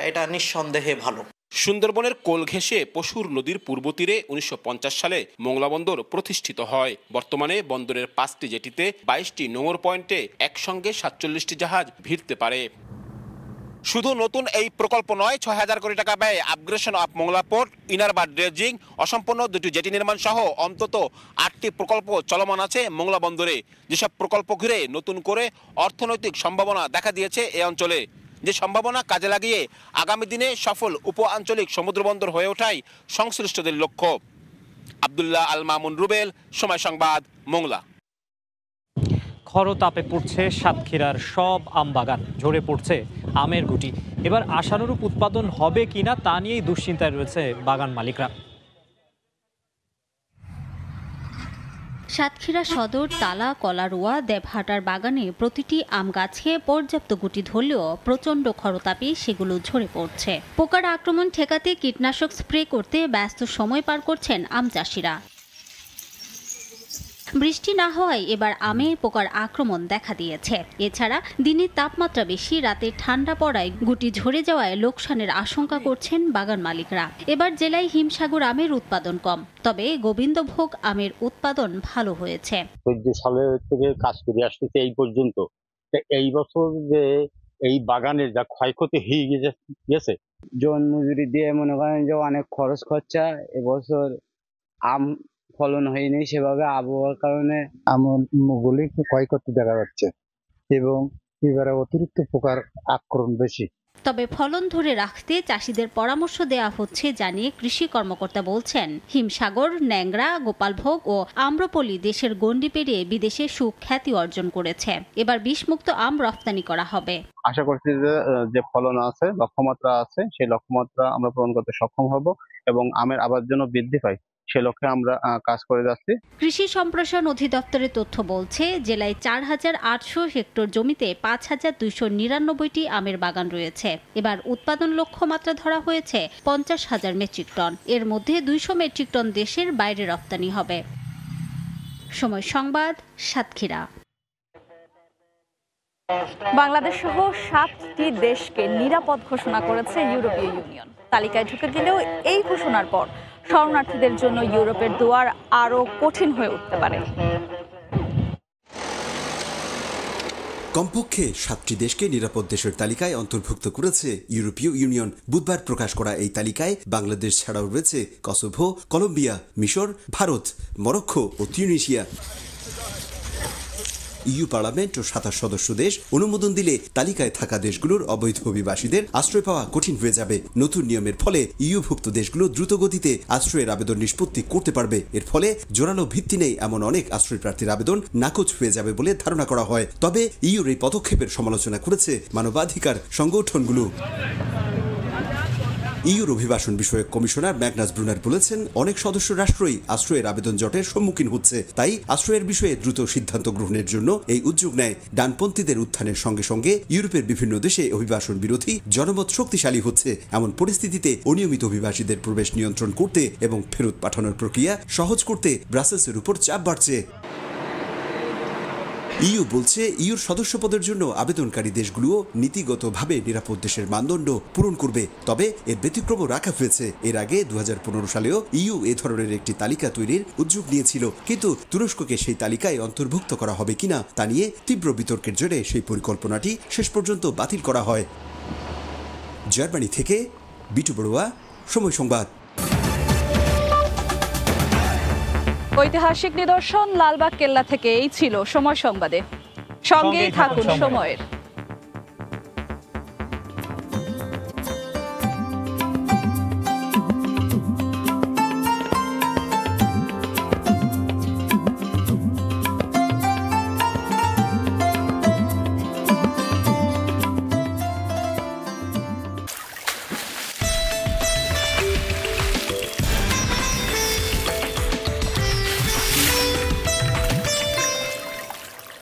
এটা নিঃসন্দেহে ভালো। সুন্দরবনের কোল ঘেঁষে পশুর নদীর পূর্ব তীরে 1950 সালে মোংলা বন্দর প্রতিষ্ঠিত হয়। বর্তমানে বন্দরের 5টি জেটিতে 22টি নোঙর পয়েন্টে একসঙ্গে 47টি জাহাজ ভিড়তে পারে। শুধু নতুন এই প্রকল্প নয়, 6,000 কোটি টাকা ব্যয়ে upgradation of Mongla port, inner bar dredging, অসম্পূর্ণ 2টি জেটি নির্মাণ সহ অন্তত 8টি প্রকল্প চলমান আছে মোংলা বন্দরে। যেসব প্রকল্প ঘিরে নতুন করে অর্থনৈতিক সম্ভাবনা দেখা দিয়েছে এ অঞ্চলে, যে সম্ভাবনা কাজে লাগিয়ে আগামী দিনে সফল উপ আঞ্চলিক সমুদ্র বন্দর হয়ে ওঠাই সংশ্লিষ্টদের লক্ষ্য। আব্দুল্লাহ আল মামুন রুবেল, সময় সংবাদ, মোংলা। খরতাপে পড়ছে সাতক্ষীরার সব আম বাগান, ঝরে পড়ছে আমের গুটি। এবার আশানুরূপ উৎপাদন হবে কিনা তা নিয়েই দুশ্চিন্তায় রয়েছে বাগান মালিকরা। সাতক্ষীরা সদর, তালা, কলারোয়া, দেবহাটার বাগানে প্রতিটি আম গাছে পর্যাপ্ত গুটি ধরলেও প্রচণ্ড খরতাপে সেগুলো ঝরে পড়ছে। পোকার আক্রমণ ঠেকাতে কীটনাশক স্প্রে করতে ব্যস্ত সময় পার করছেন আম চাষিরা। বৃষ্টি না হওয়ায় এবার আমে পোকার আক্রমণ দেখা দিয়েছে। এছাড়া দিনের তাপমাত্রা বেশি, রাতে ঠান্ডা পড়ায় গুটি ঝরে যাওয়ায় লোকসানের আশঙ্কা করছেন বাগান মালিকরা। এবার জেলায় হিমসাগর আমের উৎপাদন কম, তবে গোবিন্দভোগ আমের উৎপাদন ভালো হয়েছে। 14 সালে থেকে কাজ করে আসতেছে এই পর্যন্ত, এই বছর যে এই বাগানের যা ক্ষয়ক্ষতি হয়ে গেছে, জন মজুরি দিয়ে মনে করেন যে অনেক খরচ খরচা, এবছর আম ফলন হয়নি সেভাবে, আবহাওয়ার কারণে আমগুলি ক্ষয়ক্ষতি দেখা যাচ্ছে এবং এবারে অতিরিক্ত পোকার আক্রমণ বেশি। তবে ফলন ধরে রাখতে চাষিদের পরামর্শ দেওয়া হচ্ছে জানিয়ে কৃষি কর্মকর্তা বলছেন, হিমসাগর, ন্যাংরা, গোপালভোগ ও আম্রপলি দেশের গণ্ডি পেরিয়ে বিদেশে সুখ্যাতি অর্জন করেছে। এবার বিষমুক্ত আম রপ্তানি করা হবে। আশা করছি যে ফলন আছে, লক্ষ্যমাত্রা আছে, সেই লক্ষ্যমাত্রা আমরা পূরণ করতে সক্ষম হব এবং আমের আবাদ যেন বৃদ্ধি পায় সে লক্ষ্যে আমরা কাজ করে যাচ্ছি। কৃষি সম্প্রসারণ অধিদপ্তরের তথ্য বলছে, জেলায় 4,800 হেক্টর জমিতে 5,299টি আমের বাগান রয়েছে। এবার উৎপাদন লক্ষ্যমাত্রা ধরা হয়েছে 50,000 মেট্রিক টন। এর মধ্যে 200 মেট্রিক টন দেশের বাইরে রপ্তানি হবে। সময় সংবাদ, সাতক্ষীরা। বাংলাদেশ সহ 7টি দেশকে নিরাপদ ঘোষণা করেছে ইউরোপীয় ইউনিয়ন। তালিকায় ঢুকে গেলেও এই ঘোষণার পর শরণার্থীদের জন্য ইউরোপের দুয়ার আরও কঠিন হয়ে উঠতে পারে। কমপক্ষে 7টি দেশকে নিরাপদ দেশের তালিকায় অন্তর্ভুক্ত করেছে ইউরোপীয় ইউনিয়ন। বুধবার প্রকাশ করা এই তালিকায় বাংলাদেশ ছাড়াও রয়েছে কসোভো, কলম্বিয়া, মিশর, ভারত, মরক্কো ও তিউনিসিয়া। ইইউ পার্লামেন্ট ও 27 সদস্য দেশ অনুমোদন দিলে তালিকায় থাকা দেশগুলোর অবৈধ অভিবাসীদের আশ্রয় পাওয়া কঠিন হয়ে যাবে। নতুন নিয়মের ফলে ইইউভুক্ত দেশগুলো দ্রুত গতিতে আশ্রয়ের আবেদন নিষ্পত্তি করতে পারবে। এর ফলে জোরালো ভিত্তি নেই এমন অনেক আশ্রয় প্রার্থীর আবেদন নাকচ হয়ে যাবে বলে ধারণা করা হয়। তবে ইইউর এই পদক্ষেপের সমালোচনা করেছে মানবাধিকার সংগঠনগুলো। ইইউর অভিবাসন বিষয়ক কমিশনার ম্যাগনাস ব্রুনার বলেছেন, অনেক সদস্য রাষ্ট্রই আশ্রয়ের আবেদন জটের সম্মুখীন হচ্ছে, তাই আশ্রয়ের বিষয়ে দ্রুত সিদ্ধান্ত গ্রহণের জন্য এই উদ্যোগ নেয়। ডানপন্থীদের উত্থানের সঙ্গে সঙ্গে ইউরোপের বিভিন্ন দেশে অভিবাসন বিরোধী জনমত শক্তিশালী হচ্ছে। এমন পরিস্থিতিতে অনিয়মিত অভিবাসীদের প্রবেশ নিয়ন্ত্রণ করতে এবং ফেরত পাঠানোর প্রক্রিয়া সহজ করতে ব্রাসেলসের উপর চাপ বাড়ছে। ইইউ বলছে, ইইউর সদস্যপদের জন্য আবেদনকারী দেশগুলোও নীতিগতভাবে নিরাপদ দেশের মানদণ্ড পূরণ করবে। তবে এর ব্যতিক্রমও রাখা হয়েছে। এর আগে 2015 সালেও ইইউ এ ধরনের একটি তালিকা তৈরির উদ্যোগ নিয়েছিল, কিন্তু তুরস্ককে সেই তালিকায় অন্তর্ভুক্ত করা হবে কিনা তা নিয়ে তীব্র বিতর্কের জেরে সেই পরিকল্পনাটি শেষ পর্যন্ত বাতিল করা হয়। জার্মানি থেকে বিটু বড়ুয়া, সময় সংবাদ। ঐতিহাসিক নিদর্শন লালবাগ কেল্লা থেকে এই ছিল সময় সংবাদে। সঙ্গেই থাকুন সময়ের।